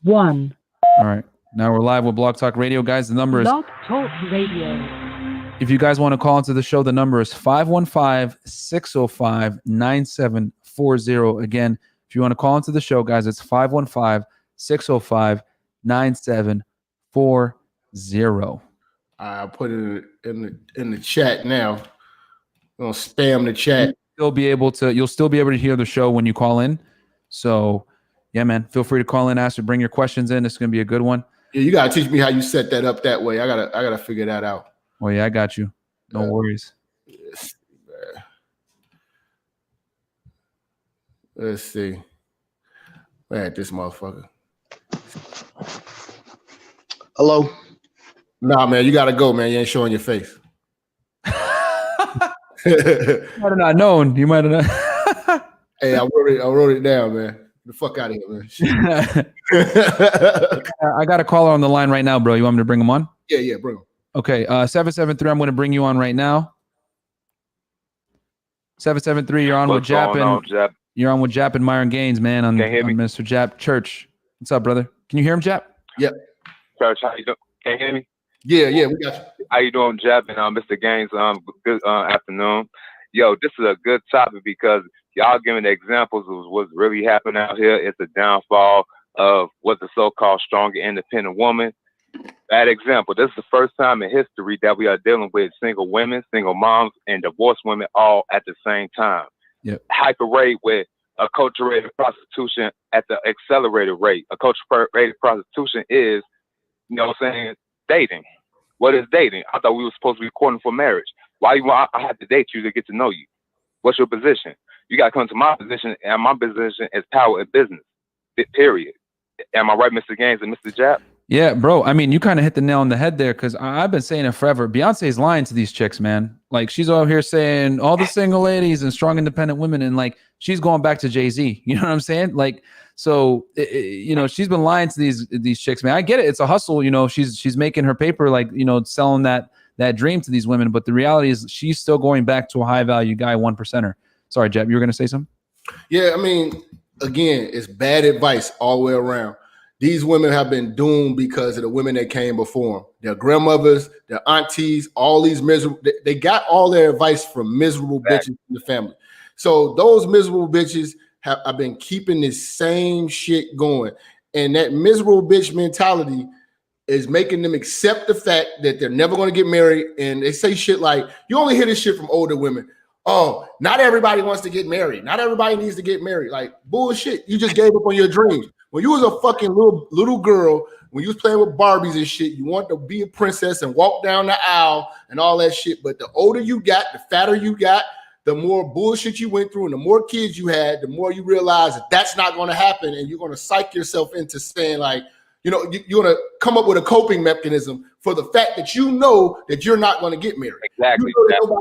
1. All right. Now we're live with Blog Talk Radio, guys. The number is Blog Talk Radio. If you guys want to call into the show, the number is 515-605-9740. Again, if you want to call into the show, guys, it's 515-605-9740. I'll put it in the chat now. I'm gonna spam the chat. You'll still be able to hear the show when you call in. So yeah, man, feel free to call in, ask or bring your questions in. It's gonna be a good one. Yeah, you gotta teach me how you set that up that way. I gotta figure that out. Oh yeah, I got you. No worries. Yes, Let's see. Man, this motherfucker. Hello. Nah, man, you gotta go, man. You ain't showing your face. You might have not known. You might have not. Hey, I wrote it down, man. Get the fuck out of here, man. I got a caller on the line right now, bro. You want me to bring him on? Yeah, bring him. Okay, 773. I'm going to bring you on right now. 773. You're on with Jap and you're on with Jap and Myron Gaines, man. On Minister Jap Church. What's up, brother? Can you hear him, Jap? Yep. Church, how you doing? Can you hear me? Yeah, we got you. How you doing, Jap and Mr. Gaines? Good afternoon. Yo, this is a good topic because y'all giving examples of what's really happening out here. It's the downfall of what's the so-called stronger independent woman. Bad example. This is the first time in history that we are dealing with single women, single moms, and divorced women all at the same time. Yep. Hyper rate with acculturated prostitution at the accelerated rate. Acculturated prostitution is, you know what I'm saying, dating. What is dating? I thought we were supposed to be courting for marriage. Why you want I have to date you to get to know you? What's your position? You got to come to my position, and my position is power in business. Period. Am I right, Mr. Gaines and Mr. Jap? Yeah, bro. I mean, you kind of hit the nail on the head there because I've been saying it forever. Beyonce's lying to these chicks, man. Like, she's over here saying all the single ladies and strong independent women, and like she's going back to Jay-Z. You know what I'm saying? Like, so you know, she's been lying to these chicks, man. I get it. It's a hustle. You know, she's making her paper, like, you know, selling that dream to these women. But the reality is she's still going back to a high value guy, 1%er. Sorry, Jeb, you were going to say something? Yeah, I mean, again, it's bad advice all the way around. These women have been doomed because of the women that came before them. Their grandmothers, their aunties, all these miserable, they got all their advice from miserable bitches in the family. So those miserable bitches have been keeping this same shit going. And that miserable bitch mentality is making them accept the fact that they're never going to get married. And they say shit like, you only hear this shit from older women. Oh, not everybody wants to get married. Not everybody needs to get married. Like, bullshit. You just gave up on your dreams. When you was a fucking little girl, when you was playing with Barbies and shit, you want to be a princess and walk down the aisle and all that shit. But the older you got, the fatter you got, the more bullshit you went through and the more kids you had, the more you realize that that's not going to happen. And you're going to psych yourself into saying, like, you know, you're going to come up with a coping mechanism for the fact that you know that you're not going to get married. Exactly.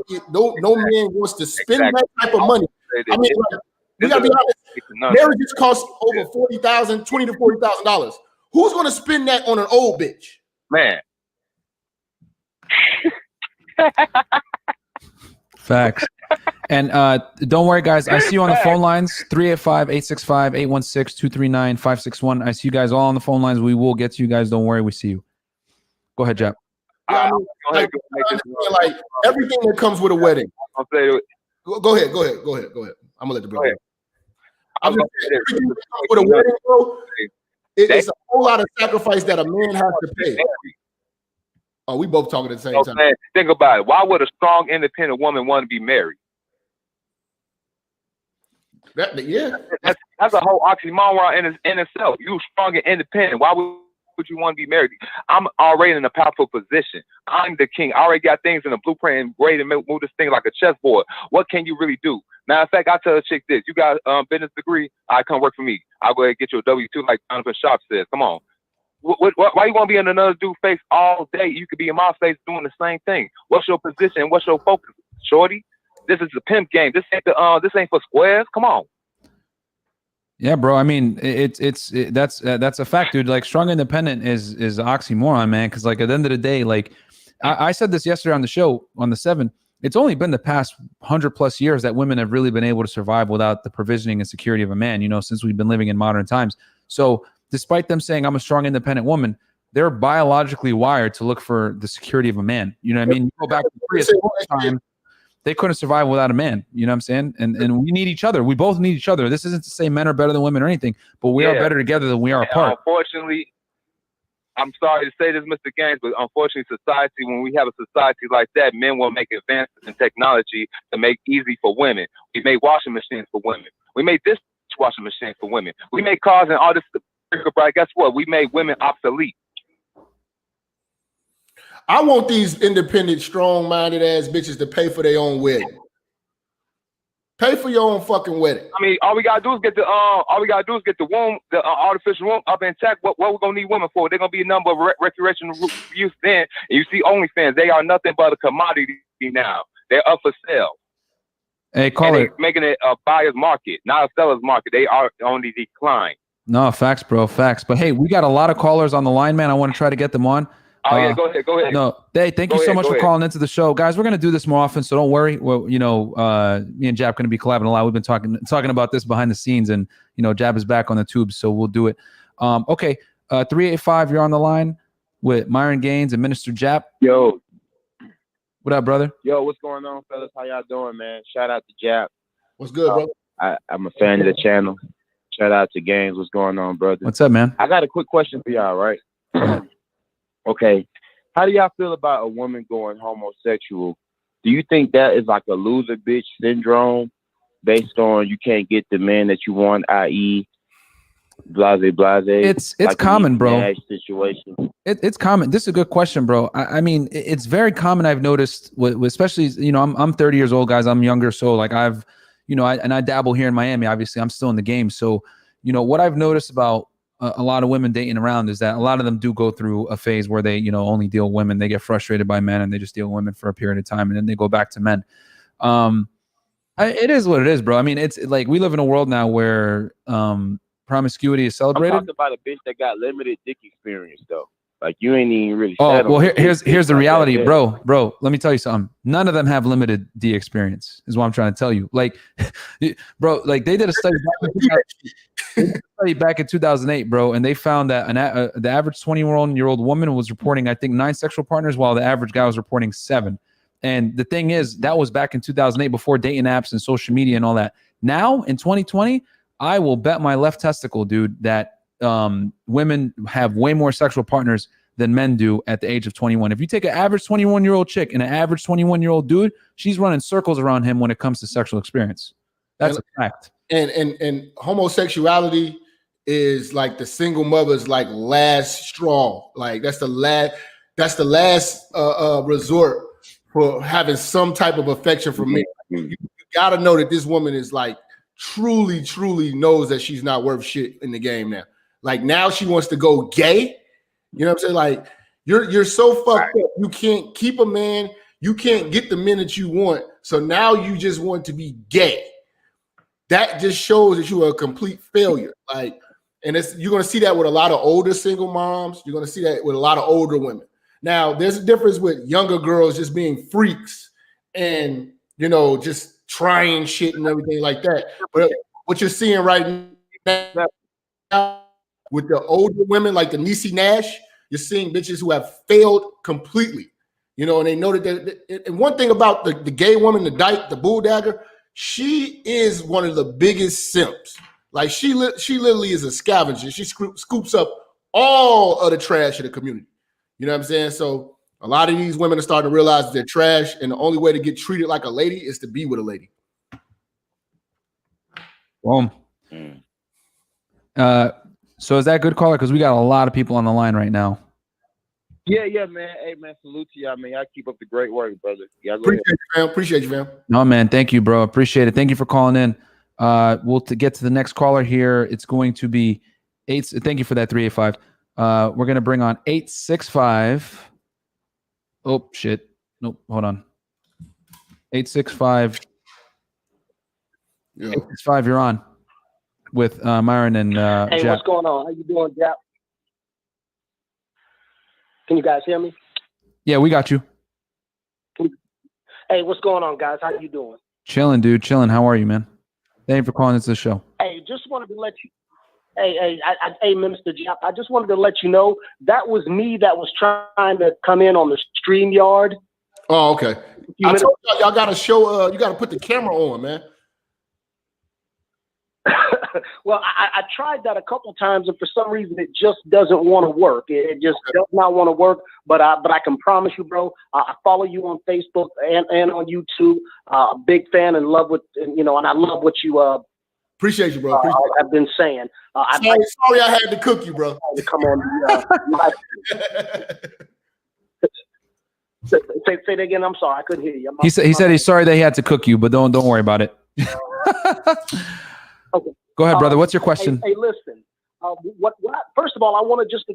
You know that no man wants to spend that type of money. I mean, like, we gotta be honest. Marriages cost over $40,000, $20,000 to $40,000. Who's gonna spend that on an old bitch? Man. Facts. And don't worry, guys. I see you on the phone lines. 385-865-816-239-561. I see you guys all on the phone lines. We will get to you guys. Don't worry. We see you. Go ahead, Jap. Yeah, I mean, like everything that comes with a wedding. Go ahead. I'm gonna let the brother. I'm just saying, everything that comes with a wedding, bro. It's a whole lot of sacrifice that a man has to pay. Oh, we both talking at the same time. Man, think about it. Why would a strong, independent woman want to be married? That's a whole oxymoron in itself. You strong and independent. Why would you want to be married? I'm already in a powerful position. I'm the king. I already got things in the blueprint and ready to move this thing like a chessboard. What can you really do? Matter of fact, I tell a chick this: you got a business degree, I come work for me. I'll go ahead and get you a W-2 like Jonathan Sharp says. Come on. Why you want to be in another dude's face all day? You could be in my face doing the same thing. What's your position? What's your focus, shorty? This is a pimp game. This ain't for squares. Come on. Yeah, bro. I mean, that's a fact, dude. Like, strong independent is oxymoron, man. Because like at the end of the day, like I said this yesterday on the show on the 7. It's only been the past 100+ years that women have really been able to survive without the provisioning and security of a man. You know, since we've been living in modern times. So, despite them saying I'm a strong independent woman, they're biologically wired to look for the security of a man. You know what I mean? You go back to the previous time. They couldn't survive without a man. You know what I'm saying? And we need each other. We both need each other. This isn't to say men are better than women or anything, but we are better together than we are apart. Unfortunately, I'm sorry to say this, Mr. Gaines, but unfortunately, society, when we have a society like that, men will make advances in technology to make easy for women. We made washing machines for women. We made this washing machine for women. We made cars and all this. But guess what? We made women obsolete. I want these independent, strong-minded ass bitches to pay for their own wedding. Pay for your own fucking wedding. I mean, all we gotta do is get the womb, the artificial womb up intact. What we're gonna need women for? They're gonna be a number of recreational use then. And you see OnlyFans, they are nothing but a commodity now. They're up for sale. Hey, caller, making it a buyer's market, not a seller's market. They are on the decline. No, facts, bro, facts. But hey, we got a lot of callers on the line, man. I want to try to get them on. Oh yeah, go ahead. No, hey, thank you so much for calling into the show, guys. We're gonna do this more often, so don't worry. Well, you know, me and Jap gonna be collabing a lot. We've been talking about this behind the scenes, and you know, Jap is back on the tubes, so we'll do it. Okay, 385, you're on the line with Myron Gaines and Minister Jap. Yo, what up, brother? Yo, what's going on, fellas? How y'all doing, man? Shout out to Jap. What's good, bro? I'm a fan of the channel. Shout out to Gaines. What's going on, brother? What's up, man? I got a quick question for y'all, right? Okay. How do y'all feel about a woman going homosexual? Do you think that is like a loser bitch syndrome based on you can't get the man that you want, i.e. blase? It's like common, bro. Situation. It's common. This is a good question, bro. I mean, it's very common. I've noticed, with especially, you know, I'm 30 years old, guys. I'm younger, so like I've, you know, I dabble here in Miami. Obviously, I'm still in the game. So, you know, what I've noticed about a lot of women dating around is that a lot of them do go through a phase where they, you know, only deal with women. They get frustrated by men and they just deal with women for a period of time, and then they go back to men. It is what it is, bro. I mean, it's like we live in a world now where promiscuity is celebrated. I'm talking about a bitch that got limited dick experience, though. Like you ain't even really. Oh well, here's the reality, bro. Let me tell you something. None of them have limited D experience, is what I'm trying to tell you. Like, bro, like they did a study back in 2008, bro, and they found that the average 21-year-old woman was reporting, I think, 9 sexual partners, while the average guy was reporting 7. And the thing is, that was back in 2008, before dating apps and social media and all that. Now in 2020, I will bet my left testicle, dude, that women have way more sexual partners than men do at the age of 21. If you take an average 21-year-old chick and an average 21-year-old dude, she's running circles around him when it comes to sexual experience. That's a fact. And homosexuality is like the single mother's like last straw. Like that's the last resort for having some type of affection for me. You gotta know that this woman is like truly knows that she's not worth shit in the game now. Like now she wants to go gay. You know what I'm saying? Like you're so fucked up. You can't keep a man. You can't get the men that you want. So now you just want to be gay. That just shows that you are a complete failure. Like, and you're going to see that with a lot of older single moms. You're going to see that with a lot of older women. Now, there's a difference with younger girls just being freaks and, you know, just trying shit and everything like that. But what you're seeing right now with the older women, like the Niecy Nash, you're seeing bitches who have failed completely. You know, and they know that. And one thing about the gay woman, the dyke, the bulldagger, she is one of the biggest simps. Like she literally is a scavenger. She scoops up all of the trash of the community. You know what I'm saying? So a lot of these women are starting to realize that they're trash, and the only way to get treated like a lady is to be with a lady. Boom. So is that good, caller? Because we got a lot of people on the line right now. Yeah, man. Hey, man, salute to y'all, man. Y'all keep up the great work, brother. Appreciate you, fam. No, man. Thank you, bro. Appreciate it. Thank you for calling in. We'll get to the next caller here. It's going to be 8. Thank you for that, 385. We're going to bring on 865. Oh, shit. Nope. Hold on. 865. Yeah. 865, you're on with Myron and Hey, Jap. what's going on? How you doing, Jap? Can you guys hear me? Yeah, we got you. Hey, what's going on, guys? How you doing? Chilling, dude. Chilling. How are you, man? Thank you for calling into the show. Hey, just wanted to let you. Hey, Minister Jap, I just wanted to let you know that was me that was trying to come in on the StreamYard. Oh, okay. I told y'all got to show. You got to put the camera on, man. Well, I tried that a couple times, and for some reason, it just doesn't want to work. It just does not want to work. But I can promise you, bro. I follow you on Facebook and on YouTube. Big fan and love what and I love what you appreciate you, bro. I've been saying. Sorry, I had to cook you, bro. To come on the say that again. I'm sorry, I couldn't hear you. He said he's sorry that he had to cook you, but don't worry about it. Okay. Go ahead, brother. What's your question? Hey, listen. First of all, I want to just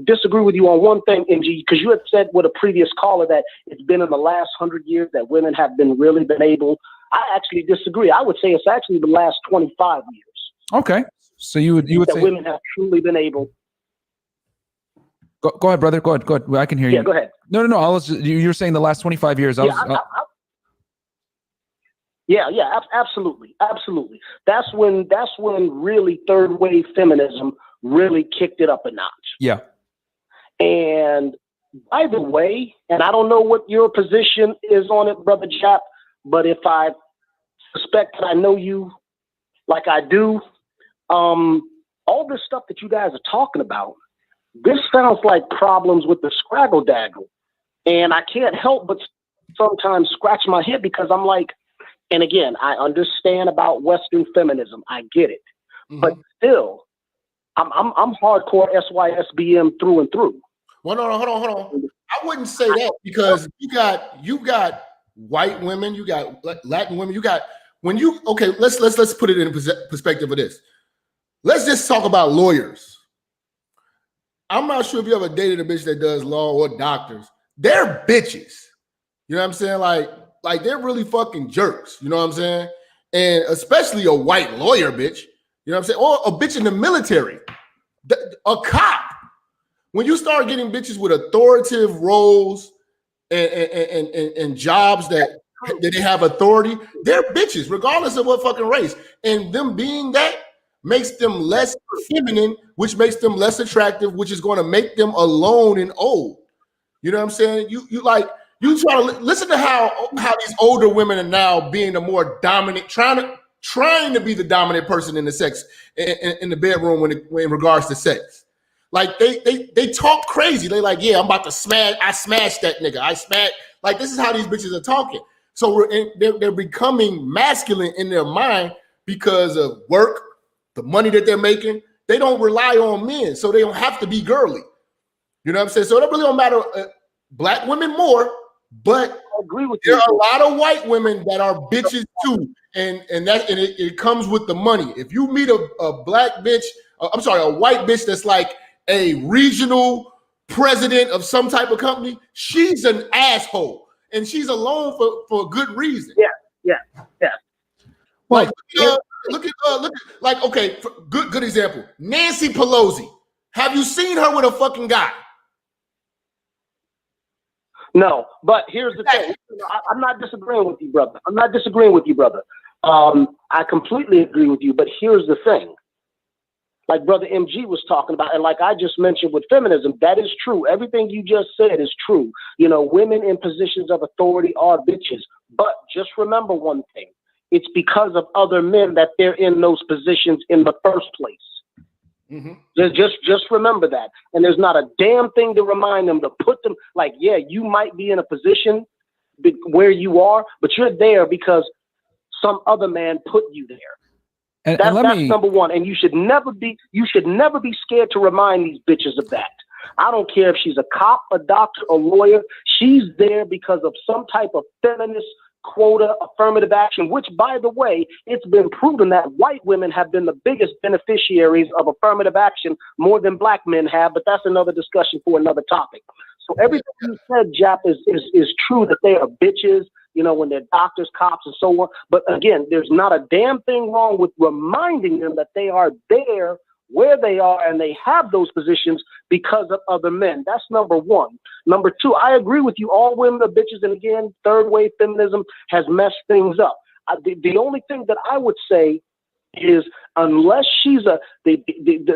disagree with you on one thing, MG, because you had said with a previous caller that it's been in the last 100 years that women have really been able. I actually disagree. I would say it's actually the last 25 years. Okay. So you would that say women have truly been able. Go ahead, brother. Go ahead. I can hear you. Yeah, go ahead. No. You're saying the last 25 years. Absolutely. That's when really third wave feminism really kicked it up a notch. Yeah. And by the way, and I don't know what your position is on it, Brother Jap, but if I suspect that I know you like I do, all this stuff that you guys are talking about, this sounds like problems with the scraggle daggle. And I can't help but sometimes scratch my head because I'm like, and again, I understand about Western feminism. I get it. Mm-hmm. But still, I'm hardcore SYSBM through and through. Well, no, hold on. I wouldn't say that because you got white women, you got Latin women, let's put it in perspective of this. Let's just talk about lawyers. I'm not sure if you ever dated a bitch that does law or doctors. They're bitches. You know what I'm saying? Like they're really fucking jerks. You know what I'm saying? And especially a white lawyer bitch. You know what I'm saying? Or a bitch in the military. A cop. When you start getting bitches with authoritative roles and jobs that they have authority, they're bitches, regardless of what fucking race. And them being that makes them less feminine, which makes them less attractive, which is going to make them alone and old. You know what I'm saying? You try to listen to how these older women are now being the more dominant, trying to be the dominant person in the sex in the bedroom in regards to sex. Like they talk crazy. They like, yeah, I'm about to smash. I smashed that nigga. I smashed. Like this is how these bitches are talking. So they're becoming masculine in their mind because of work, the money that they're making. They don't rely on men, so they don't have to be girly. You know what I'm saying? So it really don't matter. Black women more, but I agree with there you. are a lot of white women that are bitches too, and it comes with the money. If you meet a black bitch, a white bitch that's like a regional president of some type of company, she's an asshole, and she's alone for a good reason. Yeah. Like look at like okay, good example. Nancy Pelosi. Have you seen her with a fucking guy? No, but here's the thing. I'm not disagreeing with you, brother. I completely agree with you, but here's the thing. Like Brother MG was talking about, and like I just mentioned with feminism, that is true. Everything you just said is true. You know, women in positions of authority are bitches. But just remember one thing. It's because of other men that they're in those positions in the first place. Mm-hmm. Just remember that. And there's not a damn thing to remind them to put them like, yeah, you might be in a position where you are, but you're there because some other man put you there. And that's number one. And you should never be scared to remind these bitches of that. I don't care if she's a cop, a doctor, a lawyer. She's there because of some type of feminist quota, affirmative action, which, by the way, it's been proven that white women have been the biggest beneficiaries of affirmative action more than black men have, but that's another discussion for another topic. So everything you said, Jap, is true that they are bitches, you know, when they're doctors, cops, and so on. But again, there's not a damn thing wrong with reminding them that they are there where they are and they have those positions because of other men. That's number one. Number two, I agree with you. All women are bitches. And again, third wave feminism has messed things up. The only thing that I would say is unless she's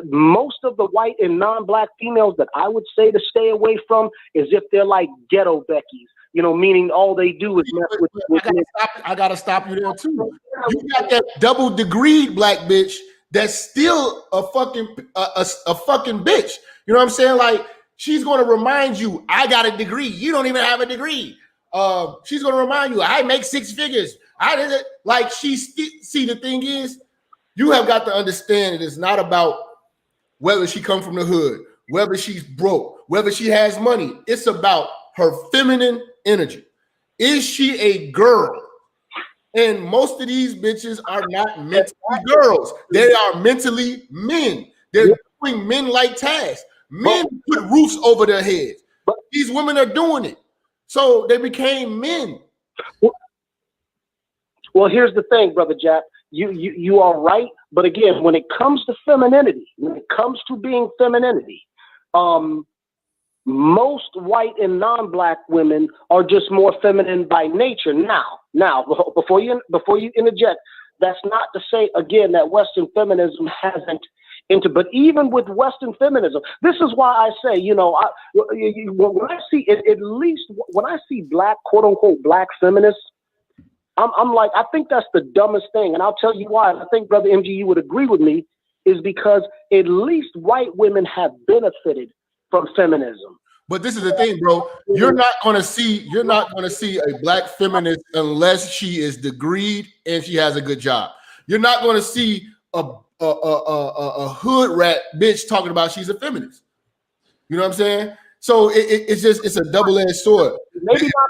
most of the white and non-black females that I would say to stay away from is if they're like ghetto Beckies, you know, meaning all they do is mess with I gotta stop you there too. You got that double degree black bitch that's still a fucking bitch. You know what I'm saying? Like she's gonna remind you, I got a degree. You don't even have a degree. She's gonna remind you, I make six figures. I did it. Like see, the thing is, you have got to understand it is not about whether she come from the hood, whether she's broke, whether she has money. It's about her feminine energy. Is she a girl And most of these bitches are not mentally girls. They are mentally men. They're doing men-like tasks. Men put roofs over their heads. These women are doing it. So they became men. Well, here's the thing, Brother Jap. You are right. But again, when it comes to femininity, when it comes to being femininity, most white and non-black women are just more feminine by nature. Now, before you interject, that's not to say again that Western feminism hasn't but even with Western feminism, this is why I say, when I see it, at least when I see black, quote unquote, black feminists, I'm like, I think that's the dumbest thing. And I'll tell you why. And I think Brother MG, you would agree with me, is because at least white women have benefited from feminism. But this is the thing, bro. You're not gonna see a black feminist unless she is degreed and she has a good job. You're not gonna see a hood rat bitch talking about she's a feminist. You know what I'm saying? So it's a double-edged sword.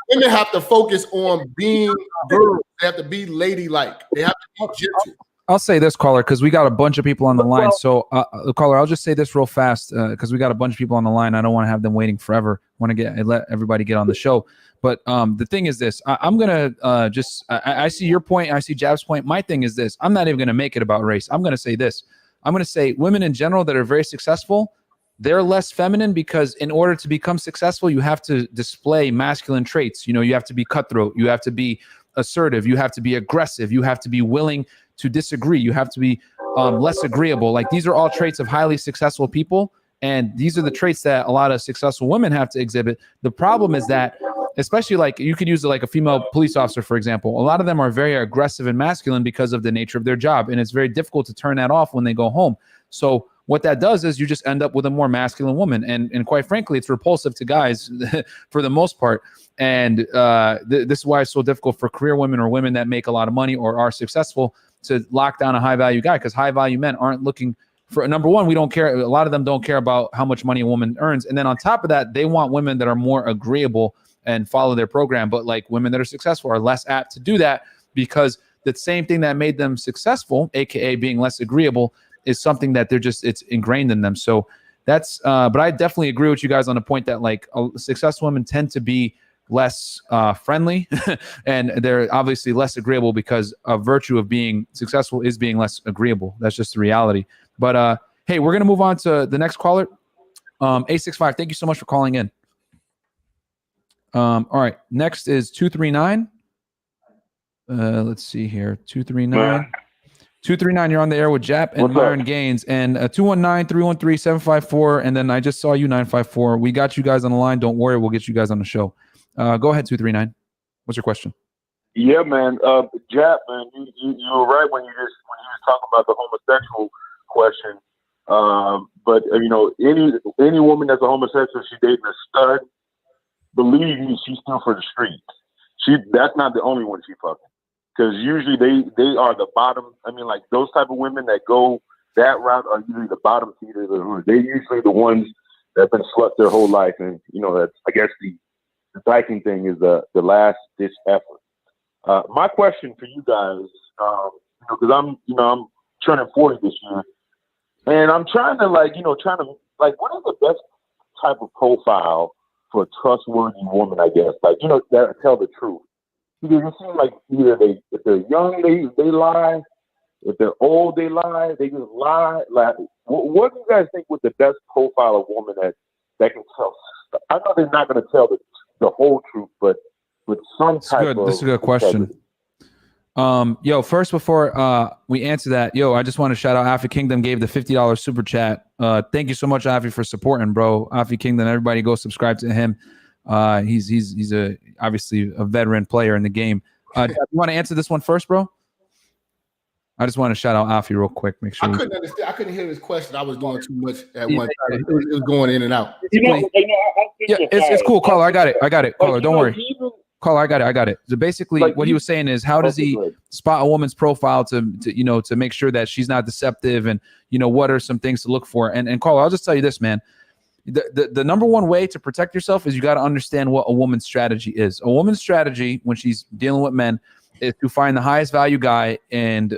Women have to focus on being girls. They have to be ladylike. They have to be gentle. I'll say this, caller, because we got a bunch of people on the line. So, caller, I'll just say this real fast because we got a bunch of people on the line. I don't want to have them waiting forever. I want to let everybody get on the show. But the thing is this. I'm going to I see your point. I see Jap's point. My thing is this. I'm not even going to make it about race. I'm going to say this. I'm going to say women in general that are very successful, they're less feminine because in order to become successful, you have to display masculine traits. You have to be cutthroat. You have to be assertive. You have to be aggressive. You have to be willing to disagree. You have to be less agreeable. Like these are all traits of highly successful people. And these are the traits that a lot of successful women have to exhibit. The problem is that, especially like you could use like a female police officer, for example, a lot of them are very aggressive and masculine because of the nature of their job. And it's very difficult to turn that off when they go home. So what that does is you just end up with a more masculine woman. And quite frankly, it's repulsive to guys for the most part. And this is why it's so difficult for career women or women that make a lot of money or are successful to lock down a high value guy, because high value men aren't looking for, number one, we don't care. A lot of them don't care about how much money a woman earns. And then on top of that, they want women that are more agreeable and follow their program. But like women that are successful are less apt to do that because the same thing that made them successful, AKA being less agreeable, is something that it's ingrained in them. So that's, but I definitely agree with you guys on the point that like successful women tend to be less friendly and they're obviously less agreeable because a virtue of being successful is being less agreeable. That's just the reality. But hey, we're going to move on to the next caller. 865, thank you so much for calling in. All right, next is 239. Let's see here, 239. 239, you're on the air with Jap and Myron Gaines. And 219-313-754. And then I just saw you, 954. We got you guys on the line. Don't worry, we'll get you guys on the show. Go ahead, 239. What's your question? Yeah, man. Jap, man, you were right when you was talking about the homosexual question. But any woman that's a homosexual, she's dating a stud. Believe me, she's still for the streets. That's not the only one she fucking. Because usually they are the bottom. I mean, like those type of women that go that route are usually the bottom feeder of the hood. They're usually the ones that have been sluts their whole life, and that's, I guess the Viking thing is the last ditch effort. My question for you guys, because I'm turning 40 this year, and I'm trying to what is the best type of profile for a trustworthy woman? I guess that tell the truth. Because it seems like either if they're young, they lie. If they're old, they lie. They just lie. Like, what do you guys think was the best profile of woman that can tell? I know they're not going to tell the whole truth, but with some type of. This is a good question. First before we answer that, I just want to shout out Afi Kingdom gave the $50 super chat. Thank you so much, Afi, for supporting, bro. Afi Kingdom, everybody go subscribe to him. He's obviously a veteran player in the game. You want to answer this one first, bro? I just want to shout out Afi real quick. Make sure. I couldn't understand. I couldn't hear his question. I was doing too much at one time. It was going in and out. It's cool, caller. I got it. Caller, don't worry. Caller, I got it. So basically, what he was saying is, how does he spot a woman's profile to make sure that she's not deceptive, and what are some things to look for? And caller, I'll just tell you this, man. The number one way to protect yourself is you got to understand what a woman's strategy is. A woman's strategy when she's dealing with men is to find the highest value guy and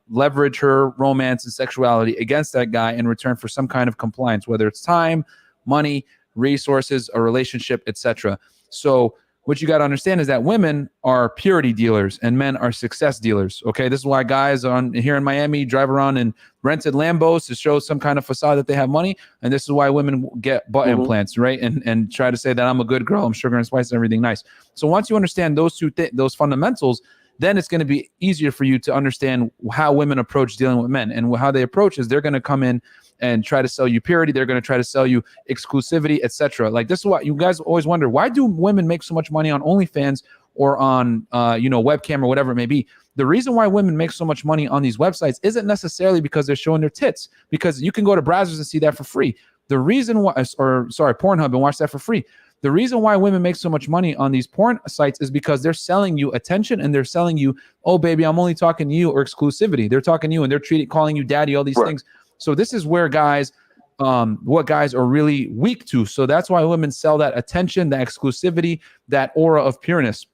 leverage her romance and sexuality against that guy in return for some kind of compliance, whether it's time, money, resources, a relationship, etc. So what you got to understand is that women are purity dealers and men are success dealers. Okay, this is why guys on here in Miami drive around in rented Lambos to show some kind of facade that they have money, and this is why women get butt implants, right? And try to say that I'm a good girl, I'm sugar and spice and everything nice. So once you understand those those fundamentals, then it's going to be easier for you to understand how women approach dealing with men. And how they approach is they're going to come in and try to sell you purity. They're going to try to sell you exclusivity, etc. Like, this is what you guys always wonder. Why do women make so much money on OnlyFans or on, webcam or whatever it may be? The reason why women make so much money on these websites isn't necessarily because they're showing their tits, because you can go to browsers and see that for free. The reason why, Pornhub, and watch that for free. The reason why women make so much money on these porn sites is because they're selling you attention, and they're selling you, oh baby, I'm only talking to you, or exclusivity. They're talking to you and they're calling you daddy, all these things. So this is where guys, what guys are really weak to. So that's why women sell that attention, that exclusivity, that aura of pureness.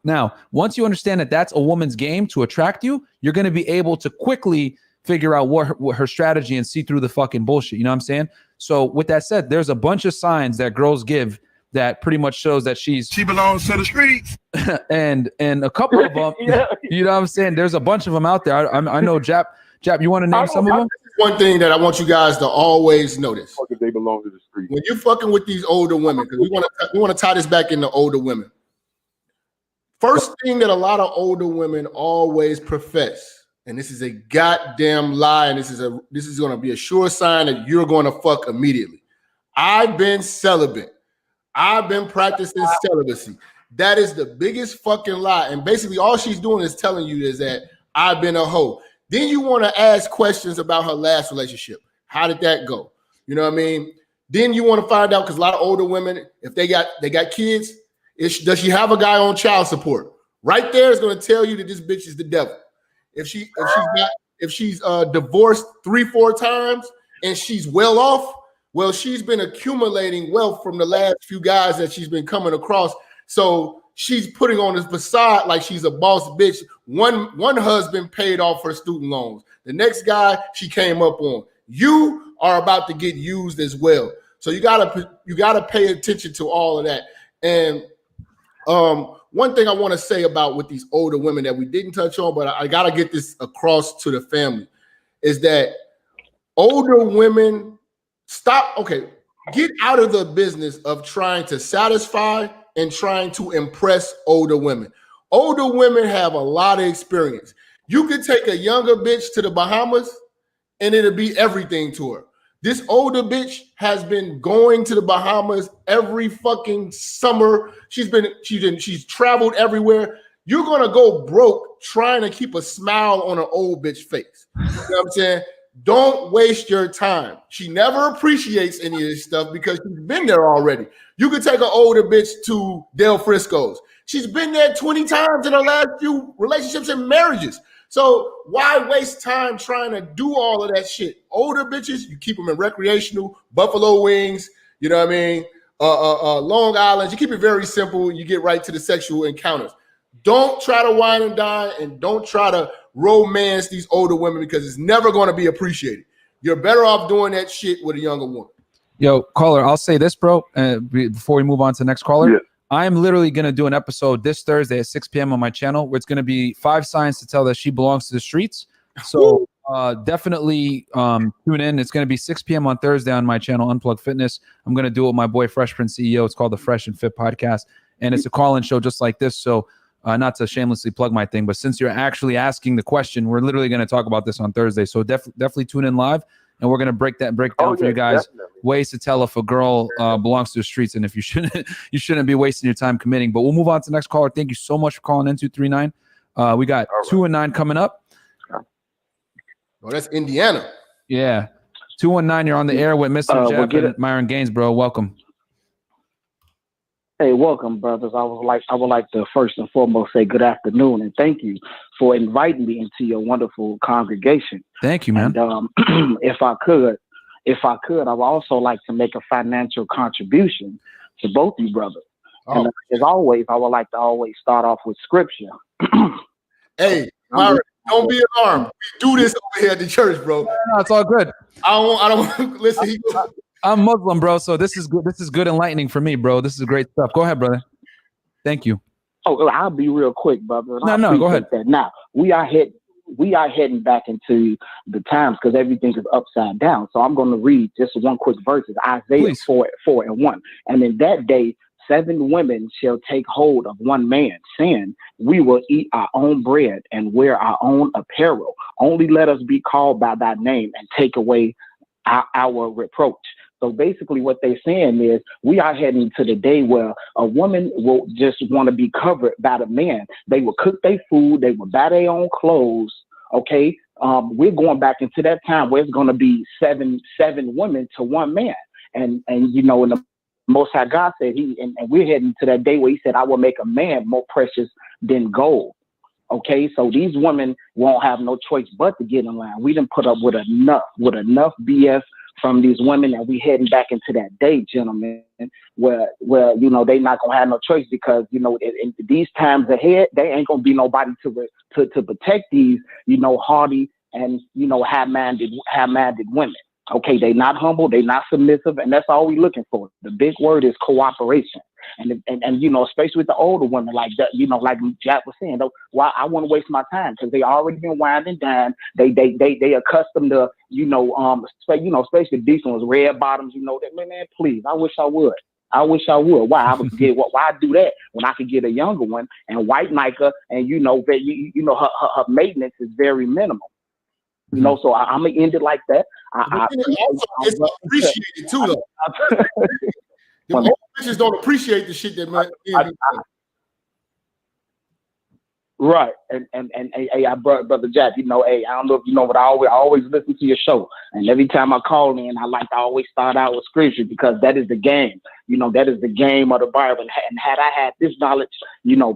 Now, once you understand that that's a woman's game to attract you, you're going to be able to quickly figure out what her strategy and see through the fucking bullshit. You know what I'm saying? So with that said, there's a bunch of signs that girls give that pretty much shows that she belongs to the streets. and a couple of them, you know what I'm saying? There's a bunch of them out there. I know Jap, you want to name some of them? One thing that I want you guys to always notice: they belong to the street. When you're fucking with these older women, because we want to tie this back into older women. First thing that a lot of older women always profess, and this is a goddamn lie, and this is going to be a sure sign that you're going to fuck immediately. I've been celibate. I've been practicing celibacy. That is the biggest fucking lie. And basically all she's doing is telling you is that I've been a hoe. Then you want to ask questions about her last relationship. How did that go? You know what I mean? Then you want to find out, because a lot of older women, if they got kids, does she have a guy on child support? Right there is going to tell you that this bitch is the devil. If she's divorced 3-4 times and she's well off, well, she's been accumulating wealth from the last few guys that she's been coming across. So she's putting on this facade like she's a boss bitch. One husband paid off her student loans. The next guy she came up on. You are about to get used as well. So you gotta pay attention to all of that. And one thing I want to say about with these older women that we didn't touch on, but I gotta get this across to the family, is that older women get out of the business of trying to satisfy and trying to impress older women. Older women have a lot of experience. You could take a younger bitch to the Bahamas and it'll be everything to her. This older bitch has been going to the Bahamas every fucking summer. She's traveled everywhere. You're gonna go broke trying to keep a smile on an old bitch face. You know what I'm saying? Don't waste your time. She never appreciates any of this stuff because she's been there already. You could take an older bitch to Del Frisco's. She's been there 20 times in her last few relationships and marriages. So why waste time trying to do all of that shit? Older bitches, you keep them in recreational, buffalo wings, you know what I mean? Long Island. You keep it very simple. You get right to the sexual encounters. Don't try to wine and dine, and don't try to romance these older women because it's never going to be appreciated. You're better off doing that shit with a younger woman. Yo, caller, I'll say this, bro, before we move on to the next caller. Yeah. I'm literally going to do an episode this Thursday at 6 p.m. on my channel where it's going to be 5 signs to tell that she belongs to the streets. So definitely tune in. It's going to be 6 p.m. on Thursday on my channel, Unplugged Fitness. I'm going to do it with my boy, Fresh Prince CEO. It's called the Fresh and Fit Podcast. And it's a call-in show just like this. So not to shamelessly plug my thing, but since you're actually asking the question, we're literally going to talk about this on Thursday. So definitely tune in live, and we're going to break down for you guys ways to tell if a girl belongs to the streets and if you shouldn't be wasting your time committing. But we'll move on to the next caller. Thank you so much for calling in 239. We got 219 coming up. Oh, that's Indiana. Yeah, 219. You're on the air with Mr. Jap and Myron Gaines, bro. Welcome. Hey, welcome, brothers. I would like to first and foremost say good afternoon and thank you for inviting me into your wonderful congregation. Thank you, man. And, if I could, I would also like to make a financial contribution to both you brothers. And as always, I would like to always start off with scripture. Hey, Myron, don't be alarmed. We do this over here at the church, bro. No, it's all good. I don't listen. I'm Muslim, bro, so this is good. This is good enlightening for me, bro. This is great stuff. Go ahead, brother. Thank you. Oh, I'll be real quick, brother. No, go ahead. That. Now we are heading back into the times because everything is upside down. So I'm going to read just one quick verse. Isaiah 4:1. And in that day, 7 women shall take hold of one man, saying, we will eat our own bread and wear our own apparel. Only let us be called by thy name and take away our reproach. So basically what they're saying is we are heading to the day where a woman will just want to be covered by the man. They will cook their food. They will buy their own clothes. Okay. We're going back into that time where it's going to be seven women to one man. And you know, in the Most High God said and we're heading to that day where he said, I will make a man more precious than gold. Okay. So these women won't have no choice but to get in line. We done put up with enough BS from these women, and we heading back into that day, gentlemen, where you know they not gonna have no choice because you know in these times ahead, they ain't gonna be nobody to protect these hardy and high-minded women. Okay, they not humble, they not submissive, and that's all we looking for. The big word is cooperation, and especially with the older women like that, like Jap was saying. Why I want to waste my time because they already been winding down. They accustomed to especially these ones red bottoms. That man, please, I wish I would. Why I would get why I do that when I could get a younger one and white Nika and her maintenance is very minimal. So I'm gonna end it like that. It's appreciated too, though. The old bitches don't appreciate the shit that man. Right, and hey, I brought Brother Jap. I don't know if you know, but I always listen to your show, and every time I call in, I like to always start out with scripture because that is the game. That is the game of the Bible. And had I had this knowledge,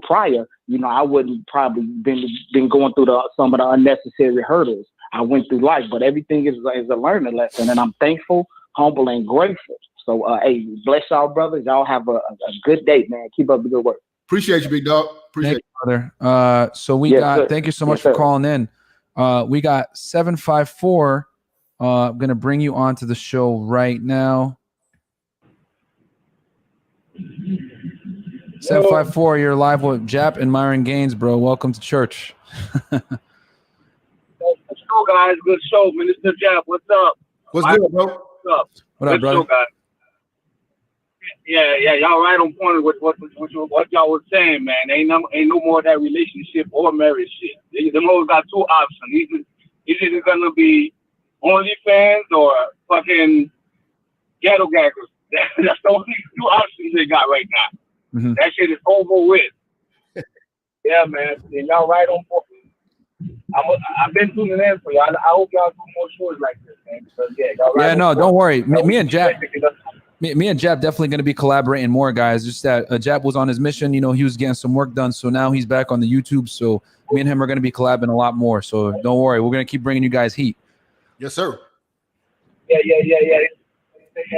prior, I wouldn't probably been going through some of the unnecessary hurdles I went through life. But everything is a learning lesson, and I'm thankful, humble, and grateful. So, hey, bless y'all, brothers. Y'all have a good day, man. Keep up the good work. Appreciate you, big dog. Appreciate you, brother. So we got. Thank you so much for calling in. We got 754. I'm gonna bring you onto the show right now. 754. You're live with Jap and Myron Gaines, bro. Welcome to church. Let's go, guys. Good show, Minister Jap. What's up? What's good, bro? What's up? What up, brother? Show, guys. Yeah, y'all right on point with what y'all was saying, man. Ain't no more of that relationship or marriage shit. The Lord got 2 options. It's either gonna be OnlyFans or fucking ghetto gaggers. That's the only 2 options they got right now. Mm-hmm. That shit is over with. Yeah, man. And y'all right on point. I've been tuning in for y'all. I hope y'all do more shows like this, man. Because y'all right. Yeah, no, don't worry. Me and Jap definitely going to be collaborating more, guys. Just that Jap was on his mission. He was getting some work done. So now he's back on the YouTube. So me and him are going to be collabing a lot more. So don't worry. We're going to keep bringing you guys heat. Yes, sir. Yeah.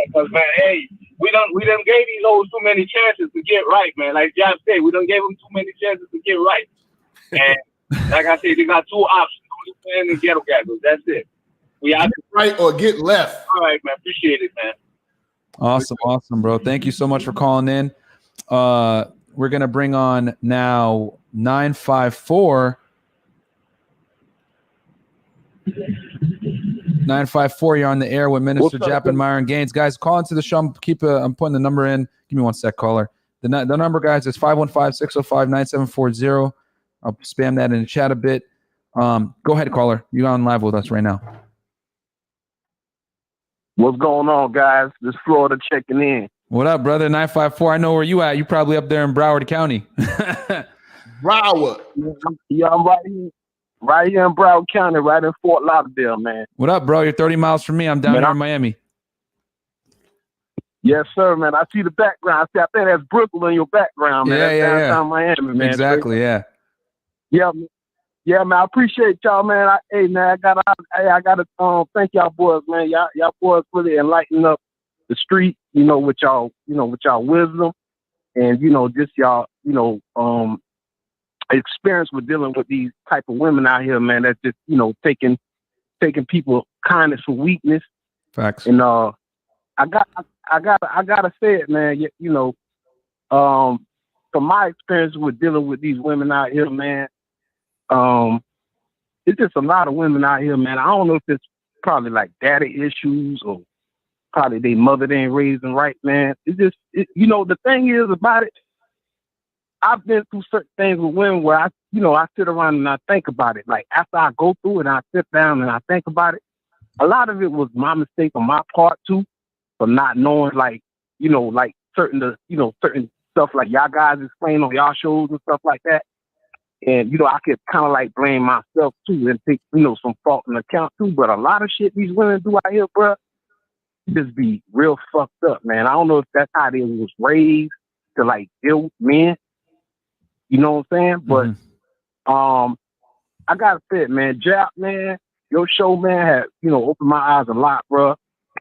Because, man, hey, we done gave these hoes too many chances to get right, man. Like Jap said, we done gave them too many chances to get right. And like I said, they got 2 options. OnlyFans and ghetto gaggers. That's it. We get right or get left. All right, man. Appreciate it, man. Awesome, bro. Thank you so much for calling in. We're going to bring on now 954. 954, you're on the air with Minister Jap and Myron Gaines. Guys, call into the show. I'm putting the number in. Give me one sec, caller. The number, guys, is 515-605-9740. I'll spam that in the chat a bit. Go ahead, caller. You're on live with us right now. What's going on, guys? This is Florida checking in. What up, brother? 954. I know where you at. You probably up there in Broward County. Broward. Yeah, I'm right here in Broward County, right in Fort Lauderdale, man. What up, bro? You're 30 miles from me. I'm down here in Miami. Yes, sir, man. I see the background. I think that's Brooklyn in your background, man. That's downtown Miami, man. Exactly, yeah. Yeah, man. I appreciate y'all, man. I gotta thank y'all boys, man. Y'all boys really enlighten up the street, with y'all wisdom and just y'all, experience with dealing with these type of women out here, man. That's just taking people kindness for weakness. Facts. And I gotta say it, man. From my experience with dealing with these women out here, man, it's just a lot of women out here, man. I don't know if it's probably like daddy issues or probably their mother ain't raised them right, man. It's just, the thing is about it, I've been through certain things with women where I sit around and I think about it. Like after I go through it, I sit down and I think about it. A lot of it was my mistake on my part too, for not knowing certain stuff like y'all guys explain on y'all shows and stuff like that. And I could kind of like blame myself too and take some fault in account too. But a lot of shit these women do out here, bro, just be real fucked up, man. I don't know if that's how they was raised to like deal with men. You know what I'm saying? But I gotta say it, man. Jap, man, your show, man, had opened my eyes a lot, bro.